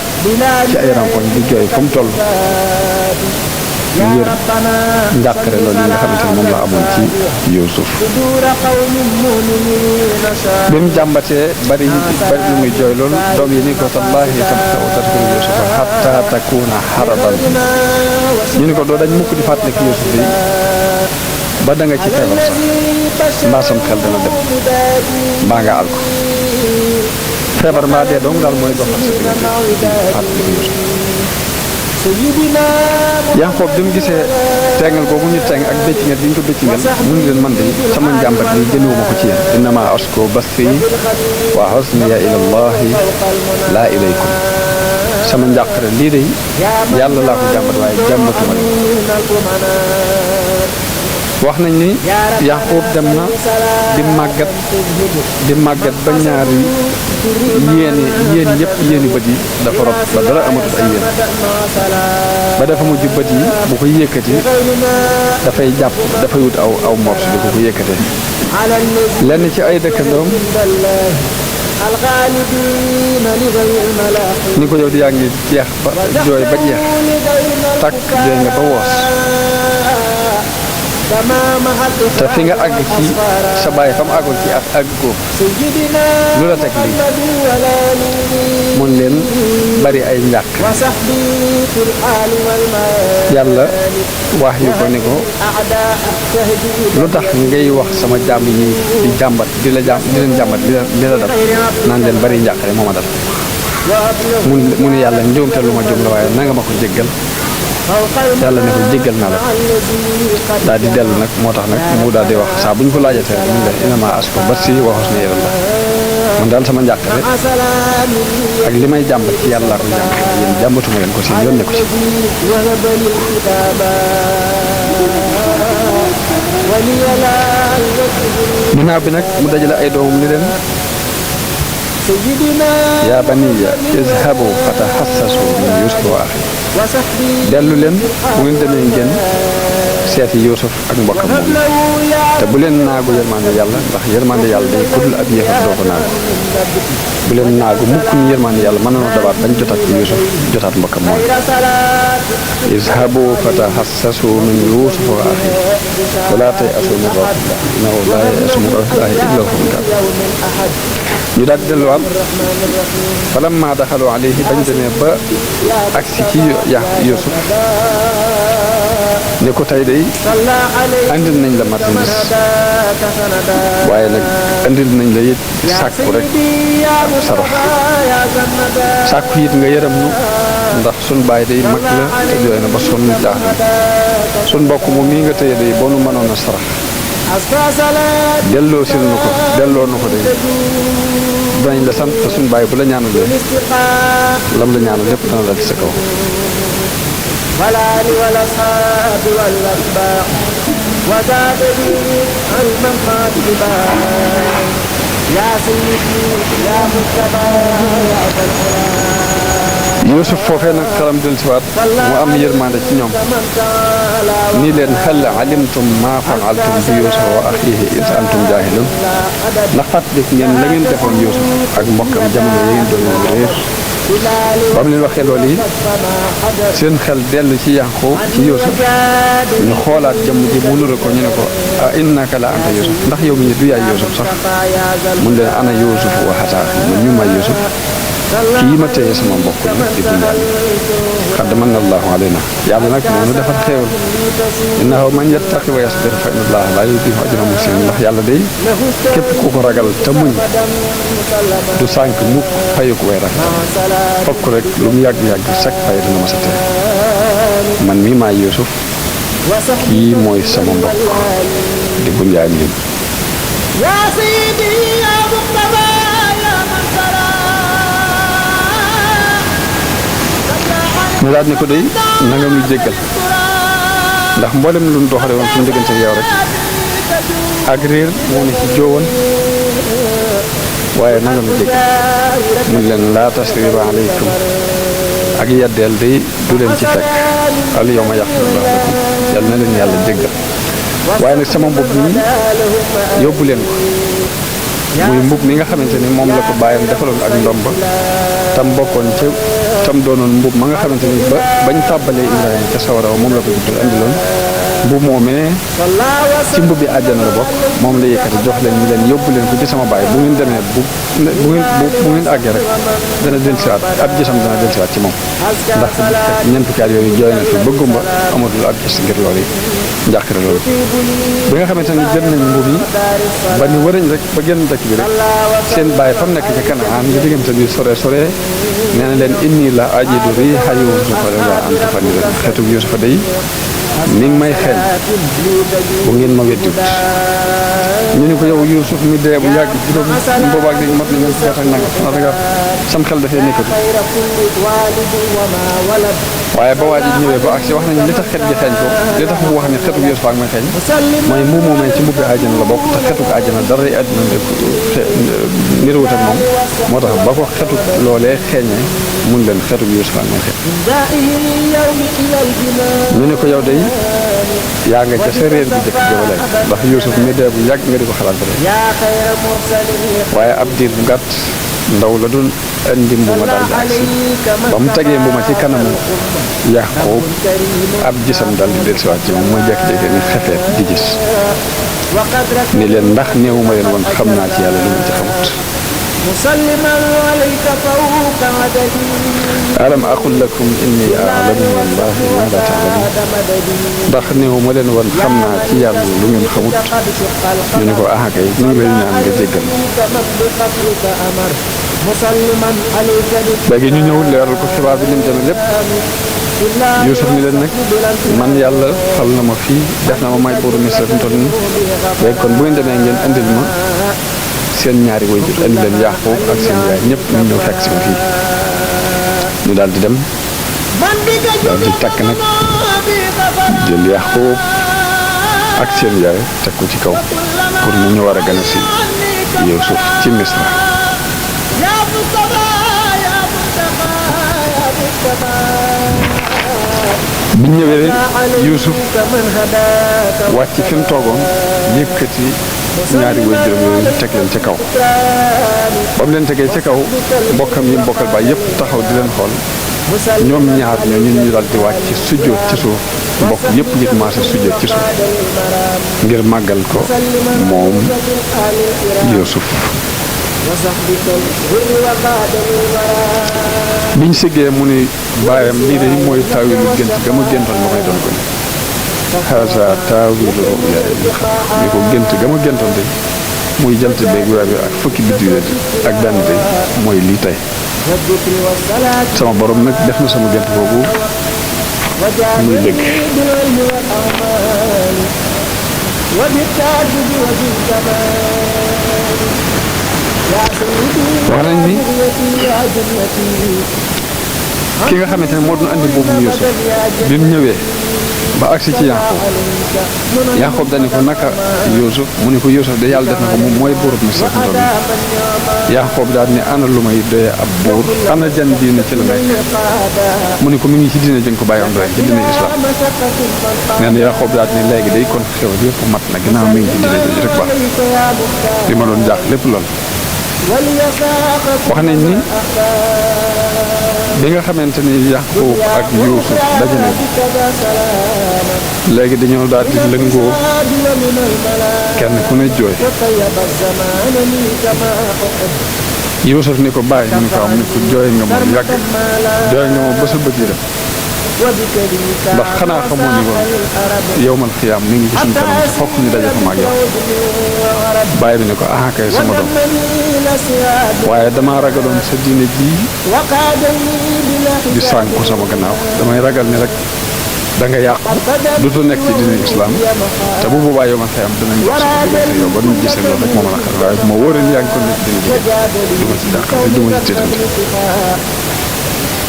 Speaker 1: ci ay rankoñ di jooy fu mu toll ngir njàqare loolu yi nga xamante ni moom la amoon ci Yuusuf
Speaker 2: صدور قوم مؤمنين شاء
Speaker 1: bi mu jàmbatee bari lu muy jooy loolu doom yi ni ko tallaahi tabta'u tadkuru Yuusufa hatta takuna haradan ñu ni ko doo dañ mukk di fàttaliku Yuusuf yi ba da nga ci feebar sax mbaa sam xel dana dem mbaa nga àl ko feebar mbaa dee dong daal mooy doxal sa diggante di fàttaliku Yuusuf
Speaker 2: سيدنا
Speaker 1: Yaqoob bi mu gisee tengal googu ñu teng ak bëccingal bi ñu ko bëccingal mu ngi leen man de sama njàmbat bi jëmewuma ko ci yéen innama ashku bathi wa husniya ila allahi laa ilaykum sama njàqare lii de yàlla laa ko jàmbat waaye jàmbatuma leen
Speaker 2: من الأمناء
Speaker 1: wax nañ ni Yaqoob dem na di màggat ba ñaari yéen yëpp yéeni bët yi dafa rot ba dara amatul ay yéen ba dafa mujj bët yi bu ko yëkkati dafay jàpp dafay wut aw morso di ko yëkkatee
Speaker 2: على الذي
Speaker 1: lenn ci ay dëkkandoom
Speaker 2: عند الله الغالبين لغير الملاحي
Speaker 1: ni ko yow di yaa ngi jeex ba jooy ba jeex takk jooy nga ba woos
Speaker 2: تمام
Speaker 1: te fi nga àgg ci sa baay fa mu àggoon ci ak àgg ko
Speaker 2: سيدنا
Speaker 1: lu la teg lii
Speaker 2: محمد وآله
Speaker 1: mun leen bari ay njàq
Speaker 2: وصحبه في الحال والمال
Speaker 1: yàlla wax yu ko ni ko
Speaker 2: أعداء التهديد
Speaker 1: lu tax ngay wax sama jàmm yi di jàmbat di leen jàmbat li la dal naan leen bari njàqare moo ma dal
Speaker 2: وأبلغ
Speaker 1: mu ne yàlla njuumte lu ma jum la waaye nanga ma ko jéggal
Speaker 2: فوق
Speaker 1: yàlla ne ko jéggal naa la ko
Speaker 2: الذي قد
Speaker 1: daal di dellu nag moo tax nag mu daal di wax saa bu ñu ko laajatee rek mu ne leen innama ashku bathi wa husni ilallah man daal sama njàqare
Speaker 2: مع سلام
Speaker 1: ak li may jàmbat ci yàlla laa koy jàmbat yéen jàmbatuma leen ko seen yoon ne ko ci
Speaker 2: الذي وهب لي الكتابا ولي لا يكذب
Speaker 1: ginnaaw bi nag mu dajale ay doomam ni leen
Speaker 2: سيدنا
Speaker 1: yaa baniya izhabu fatahassasu min Yuusufa wa axi
Speaker 2: وصحبه
Speaker 1: dellu leen bu ngeen demee ngeen seeti Yuusuf ak mbokkam moom
Speaker 2: لو يا
Speaker 1: te bu leen naagu yërmande yàlla ndax yërmande yàlla day kuddul ab yéefar doo ko naagu bu leen naagu mukk ni yërmande yàlla mën nañoo dabaat bañ jotaat ci Yuusuf jotaat mbokkam moom
Speaker 2: خير صلاة
Speaker 1: izhabu fatahassasu min Yuusufa wa axi wala tayasu min rawxillah innahu laa yayasu min rawxillahi illa al-qawmul kaafiruun
Speaker 2: يوم أحد
Speaker 1: ñu daal di delluwaat falamma daxalu alayhi bañ demee ba agsi ci Yuusuf ne ko tey day
Speaker 2: صلى عليه
Speaker 1: andil nañ la marchandise
Speaker 2: ذاك سندا
Speaker 1: waaye nag andil nañ la it sàkku rek
Speaker 2: سيدي يا
Speaker 1: sarax
Speaker 2: مصطفى يا سندا
Speaker 1: sàkku it nga yërëm nu ndax sun baay day mag la te jooy na ba sonn jaaxle sun mbokk mu mii nga tëye day boo nu mënoon a sarax
Speaker 2: أصفى صلاة
Speaker 1: delloo sil nu ko delloo nu ko day danañ la sant te sun baay bu la ñaanalee
Speaker 2: الاستقاء
Speaker 1: lam la ñaanal lépp dana dal ci sa kaw
Speaker 2: والآل والأصحاب والأتباع وزاد لي علما خاتبا يا سيدي يا مصطفى يا ذا العلا
Speaker 1: Yuusuf foofee nag xelam dellusiwaat mu am yërmande ci ñoom
Speaker 2: من تعالى
Speaker 1: nii leen hal alimtum maa fa'altum bi Yuusufa wa axiihi iz antum jaahiluun ndax fàttaliku ngeen la ngeen defoon Yuusuf ak mbokkam jamono yi ngeen doon réer
Speaker 2: بلال
Speaker 1: ba mu leen waxee loolu yi
Speaker 2: فما حدث
Speaker 1: seen xel dellu ci Yaaqoob ci Yuusuf
Speaker 2: جاد
Speaker 1: ñu xoolaat jëmm ji mu nuru ko ñu ne ko a innaka la anta Yuusuf ndax yow mi du yaay Yuusuf sax
Speaker 2: يا ذا
Speaker 1: mun leen ana Yuusuf wa haza axi man ñu may Yuusuf kii ma téye sama mbokk la di Bunyamin qad manna Allahu alayna yàlla nag moo nu defal xéewal innahu man yattaqi wa yasbir fa inna Allaha laa yudii'u ajra muhsinin ndax yàlla day képp ku ko ragal te muñ du sànk mukk fayu ko way rafetal fokk rek lu mu yàgg-yàgg sag fay dina ma sa tere man mii maay Yuusuf kii mooy sama mbokk di Bunyamin
Speaker 2: يا سيدي يا مصطفى يا من سرى
Speaker 1: ñu daal ni ko day na nga ñu jéggal ndax mboolem lu ñu doxale woon suñu diggante ak yow rek ak réer moo ne ci joowoon waaye na nga ñu jéggal mun leen laa tasriba alaykum ak yeddeel day du leen ci fekk al yawma yaxfirullahu lakum yàlla na leen yàlla jéggal waaye nag sama mbubb mi yóbbu leen ko muy mbub mi nga xamante ni moom la ko bàyyam defaloon ak ndomba tam bokkoon ca tam doonoon mbub ma nga xamante ni bañ tàbbalee Ibrahima ca sawara moom la ko Jibril andiloon mbub moomee ci mbubbi àjjana la bokk moom la yëkkati jox leen ñu leen yóbbu leen ko ci sama baay bu ngeen demee bu ngeen àggee rek dana dellusiwaat ab gisam dana dellusiwaat ci moom ndax ñeent fukki at yooyu jooy na fi bëggumba amatul ab gis ngir loolu yi njàqare loolu bi nga xamante ni jël nañ mbub yi ba ni wërañ rek ba génn dëkk bi rek seen baay fa mu nekk ci Kanaan nga diggante bi sore nee na leen inni la ajidu riiha Yuusufa lawlaa an tufanniduun xeetu Yuusufa day mi ngi may xeeñ bu ngeen ma weddiwut ñu ne ko yow Yuusuf mi dee bu yàgg juróom boobaag léegi mat na ñeent fukki at ak nangam xanaa danga sam xel dafay nekkatu waaye ba waa ji ñëwee ba agsi wax nañ li tax xet gi xeeñ ko li tax mu wax ne xetu Yuusufa ak may xeeñ mooy mu moomee ci mbubbi àjjana la bokk te xetu ko àjjana dara yi àddina niruwut ak moom moo tax ba ko xetu loolee xeeñee mun leen xetu Yuusufa ak may xeeñ ñu ne ko yow day yaa nga ca sa réer bu jëkk jëwale ndax Yuusuf mi dee bu yàgg nga di ko xalaat ba waaye ab diir bu gàtt ndaw la doon indi mbuma daal di agsi ba mu tegee mbuma ci kanamu Yaaqoob ab gisam daal di dellusiwaat ci moom mooy jékki-jékki ni xefeet di gis ni leen ndax néewuma leen woon xam naa ci yàlla lu mu ci xamut alam aqul lakum inni a'lamu min allahi ma la ta'lamun ndax néewuma leen woon xam naa ci yàlla lu ngeen xamut ñu ne ko ah kay ñu ngi lay ñaan nga jéggal léegi ñu ñëw leeral ko xibaar bi ni mu demee lépp Yuusuf ni leen nag man yàlla fal na ma fii def na ma may buuru Misra fi mu toll nii léegi kon bu ngeen demee ngeen indil ma seen ñaari waajur indi leen Yaaqoob ak seen yaay ñëpp ñu ñëw fekk si ma fii ñu daal di dem daal di takk nag jël Yaaqoob ak seen yaay teg ko ci kaw pour mu ñu war a gën a si Yuusuf ci Misra biñ ñëwee Yuusuf wàcc fi mu toogoon yëkkati ñaari waajuram yooyu teg leen ca kaw ba mu leen tegee ca kaw mbokkam yi mbokkal baay yëpp taxaw di leen xool ñoom ñaar ñooñu ñu daal di wàcc sujjóot ci suuf mbokk yëpp yit maase sujjóot ci suuf ngir màggal ko moom Yuusuf biñ siggee mu ni baayam lii de mooy taawilu gént ga ma géntoon ma koy doon ko ni haza taawilu ru'yaaya min qabl ni ko gént ga ma géntoon de muy jant beeg weer bi ak fukki biddiw ak benn de mooy lii tey sama borom nag def na sama gént boobu muy dëgg wax nañ ni ki nga xamante ne moo doon andi boobu Yuusuf bi mu ñëwee ba agsi ci Yaaqoob dañu ko naka Yuusuf mu ne ko Yuusuf de yàlla def na ko moom mooy buurub Misra fi mu toll nii Yaaqoob daal ne ana lu may doyee ab buur ana jan diine ci la nekk mu ne ko mi ngi ci diine jën ko bàyyi woon rek ci diine islam nee na Yaaqoob daal ne léegi day kon xew yëpp mat na ginnaaw mi ngi ci diine jooju rek baax li ma doon jaax lépp lool wax nañ ni bi nga xamante ni Yaaqoob ak Yuusuf daje nañ léegi dañoo daal di lëngoo kenn ku ne jooy Yuusuf ni ko bàyyi mu ne ko am ni ko jooy nga moom yàgg jooy nga moom ba sa bët yi dem ndax xanaa xamoo ni woon yowmal xiyaam mi ngi ci suñu kanam te fokk ñu daje fa maag yow bàyyi bi ne ko ah kay sama doom waaye damaa ragaloon sa diine ji di sànku sama gannaaw damay ragal ni rek da nga yàqu dutu nekk ci diine islam te bu boobaa yowmal xiyaam danañ wax sa diggante yow ba nu gisee loolu rek moo mën a xel waaye bu ma wóoree ni yaa ngi ko nekk diine ji du ma ci dàq te du ma ci téetante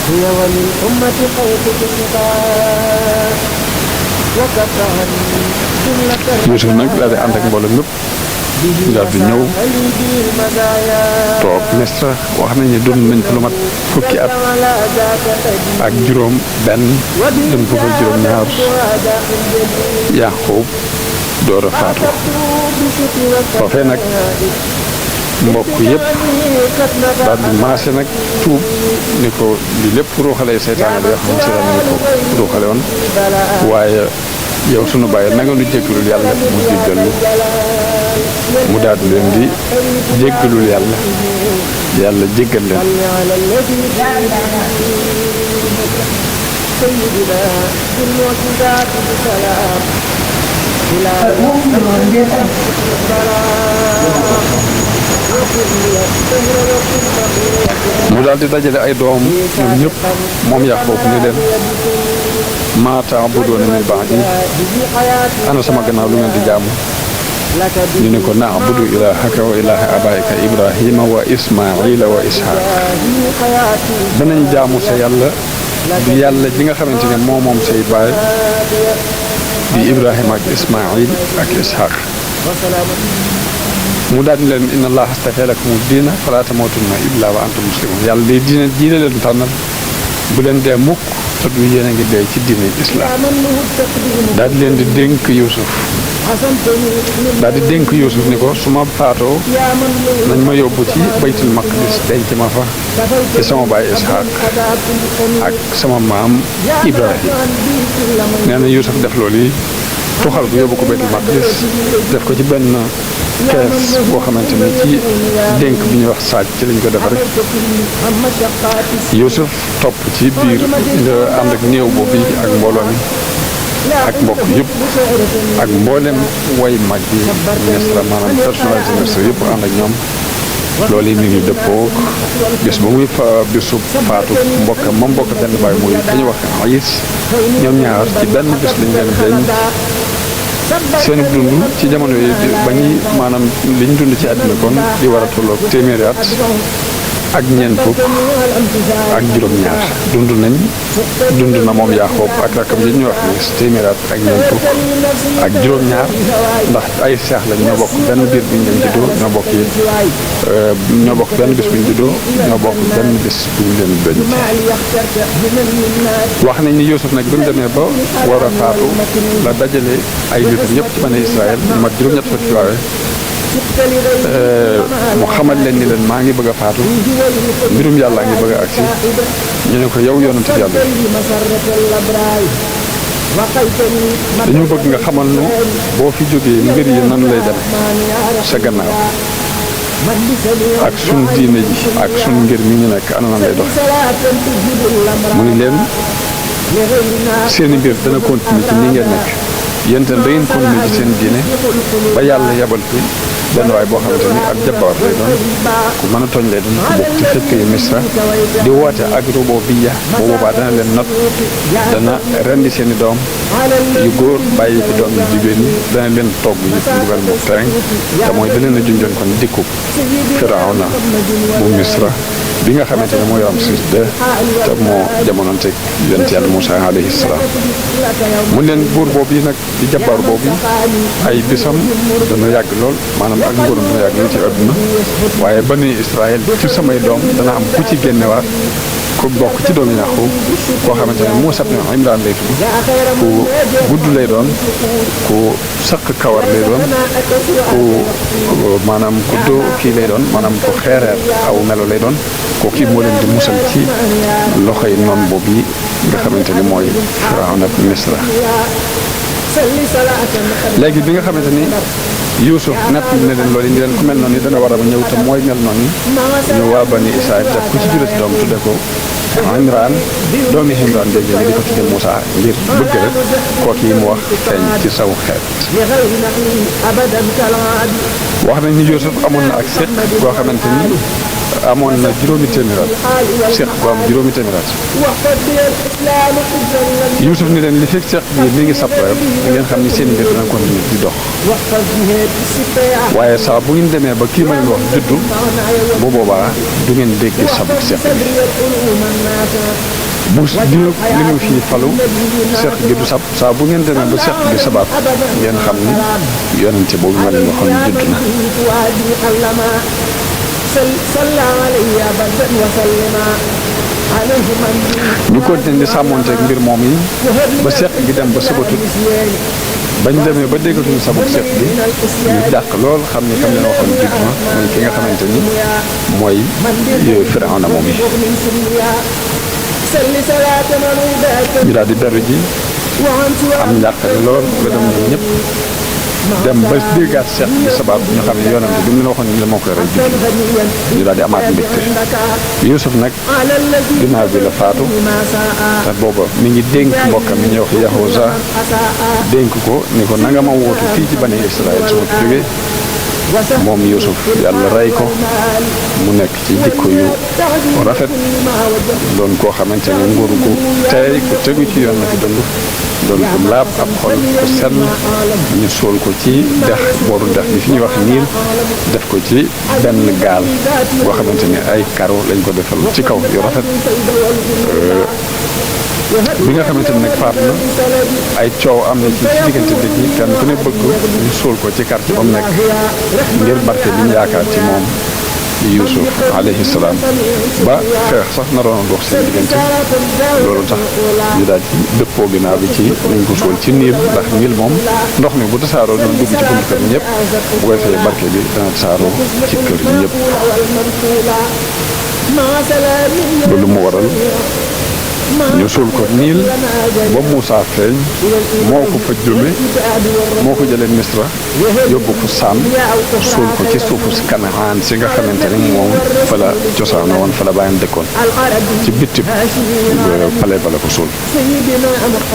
Speaker 2: هي وللأمة خير النقاش وكفى
Speaker 1: Yuusuf nag daal di ànd ak mbooloo ñëpp
Speaker 3: daal di ñëw toog Misra wax nañ ne dund nañ lu mat fukki at ak juróom benn dem fukk ak juróom ñaar Yaqub door a faatu foofee nag mbokk yëpp daal di maase nag tuub ni ko li lépp ruuxalee seytaane la yoo xam ne seytaane ni ko ruuxale woon waaye yow sunu bàyyi na nga nu jéggalul yàlla mu jéggal mu daal di leen di jéggalul yàlla yàlla jéggal leen mu daal di dajale ay doom ñoom ñëpp moom Yaqub ni leen maa ta'buduuna min ba'di ana sama gannaaw lu ngeen di jaamu ñu ne ko na'budu ilaahaka wa ilaaha abaa'ika Ibrahima wa Ismaa'ila wa Ishaaq danañ jaamu sa yàlla di yàlla ji nga xamante ne moo moom say baay di Ibrahima ak Ismaa'il ak Ishaaq mu daal di leen inna allaha astafaa lakumu diina falaa tamuutunna illaa wa antum muslimuun yàlla day diine leen tànnal bu leen dee mukk te du yéen a ngi dee ci diine islaam daal di leen di dénk Yuusuf daal di dénk Yuusuf ni ko su ma faatoo nañ ma yóbbu ci baytul maqdis denc ma fa ci sama baay Isxaaq ak sama maam Ibrahim nee na Yuusuf def loolu yi tuxal ko yóbbu ko baytul maqdis def ko ci benn kees boo xamante ni ci dénk bi ñuy wax saaj ci lañ ko defaree Yuusuf topp ci biir nga ànd ak néew boobu ak mbooloo mi ak mbokk yëpp ak mboolem way mag yi Misra maanaam personnalité Misra yëpp ànd ak ñoom loolu yi mi ngi dëppoo bis ba muy bisu faatu mbokk ma mbokk benn baay muy ki ñuy wax Ayis ñoom ñaar ci benn bis lañ leen denc seen dund ci jamono yi ba ñuy maanaam liñ dund ci àddina kon di war a tolloog téeméeri at ak ñeent fukk ak juróom-ñaar dund na moom Yaqub ak rakkam yi ñuy wax ni téeméeri at ak ñeent fukk ak juróom-ñaar ndax ay seex lañ ñoo bokk benn biir bi ñu leen juddoo ñoo bokk benn bis bu ñu juddoo ñoo bokk benn bis bu ñu leen denc wax nañ ni Yuusuf nag bi mu demee ba war a faatu la dajale ay nitam ñëpp ci bani Israël ñu mat juróom-ñett fukki waaye mu xamal leen ni leen maa ngi bëgg a faatu mbirum yàlla ngi bëgg a agsi ñu ne ko yow yonent yàlla dañu bëgg nga xamal nu boo fi jógee mbir yi nan lay dem sa gannaaw ak sun diine ji ak sun ngir mi ñu nekk ana nan lay doxe mu ni leen seeni mbir dana continuer ci ni ngeen nekk yéen itam da ngeen continuer ci seen diine ba yàlla yebal fi benn waay boo xamante ni ak jabbaar lay doon ku mën a tooñ lay doon ku bokk ci fekk yu Misra di woote ak rububiyya bu boobaa dana leen not dana rendi seen i doom yu góor bàyyi fi doom yu jigéen ñi dana leen togg yi mbugal mu tereŋ te mooy da leen a junjoon kon dikku Firawna bu Misra bi nga xamante ne mooy Ramsis II te moo jamononte yonent yàlla Muusaa alayhi salaam mu leen buur boobu yi nag di jabbaar boobu ay bisam dana yàgg lool maanaam ak nguuram dana yàgg lool ci àdduna waaye bani Israël ci samay doom dana am ku ci génnewaat ku bokk ci doomi Yaqub koo xamante ne Muusaa ibn Imraan lay tudd ku gudd lay doon ku saq kawar lay doon ku maanaam ku doo kii lay doon maanaam ku xeereer aw melo lay doon ko kii moo leen di musal ci loxoy noon boobu yi nga xamante ni mooy Firawna Misra léegi bi nga xamante ni Yuusuf nett na leen loolu ni leen ku mel noonu dana war a ñëw te mooy mel noonu ñu waa bani Israël def ku ci juróom doom tudde ko Imraan doomi Imraan dégg nga di ko tudde Muusaa ngir bëgg rek kooku yi mu wax feeñ ci saw xeet wax nañ ni Yuusuf amoon na ak séq boo xamante ni amoon na juróomi téeméer at séq bu am juróomi téeméer at Yuusuf ni leen li fekk séq bi mi ngi sapp rek da ngeen xam ni seen mbir dana continuer di dox waaye saa bu ngeen demee ba kii ma leen wax juddu bu boobaa du ngeen dégg sabu séq bi bu di li mu fi falu seq gi du sab saa bu ngeen demee ba seq gi sabaat ngeen xam ni yonente boobu ma leen waxoon judd na ñu continué di sàmmonteeg mbir moom yi ba seq gi dem ba sabatut bañ demee ba déggatuñu sabab seq gi ñu dàq lool xam ni kam leen waxoon judd na mooy ki nga xamante ni mooy Firawna moom yi ñu daal di beru ji am njàqare lool ba dem ñoom ñëpp dem ba déggaat seet bi sabab ñu xam ne yonante bi mu leen waxoon ne moo koy rey judd ñu daal di amaat mbégte Yuusuf nag ginnaaw bi la faatu te booba mi ngi dénk mbokkam mi ñuy wax Yahuza dénk ko ni ko na nga ma wootu fii ci bani Israël su ma fi jógee moom Yuusuf yàlla rey ko mu nekk ci jikko yu rafet doon koo xamante ne nguur gu tey ku tegu ci yoon la fi dund doon ko laab ab xol ku sell ñu sool ko ci dex booru dex bi fi ñuy wax niil def ko ci benn gaal boo xamante ne ay karo lañ ko defal ci kaw yu rafet bi nga xamante ne nag faat na ay coow am na ci diggante nit ñi kenn ku ne bëgg ñu suul ko ci quartier ba mu nekk ngir barke bi ñu yaakaar ci moom Yuusuf alayhi salaam ba xeex sax naroon a dox seen diggante loolu tax ñu daal ci dëppoo ginnaaw bi ci nañ ko suul ci niil ndax niil moom ndox mi bu tasaaroo doon dugg ci buntu kër ñëpp bu koy fay barke bi dana tasaaroo ci kër ñëpp loolu mu waral ñu suul ko niil ba Muusaa feeñ moo ko fa jóge moo ko jëlee Misra yóbbu ko Saam suul ko ci suufu si Kanaan si nga xamante ni moom fa la cosaano woon fa la bàyyam dëkkoon ci bitti pale ba la ko suul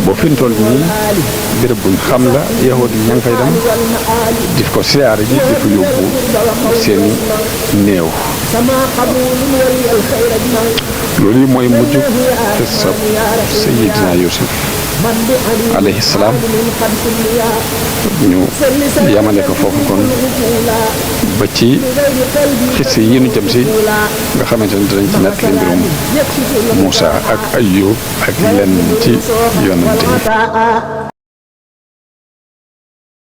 Speaker 3: boo fi mu toll nii béréb buñ xam la yahud yi ña ngi fay dem di ko siyaare ji di ko yóbbu seeni néew loolu yi mooy mujj xissab Sayyidina Yuusuf alayhi salaam ñu yamale ko foofu kon ba ci xis yi ñu jëm si nga xamante ne dinañ ci nettali mbirum Muusaa ak Ayyub ak lenn ci yonante yi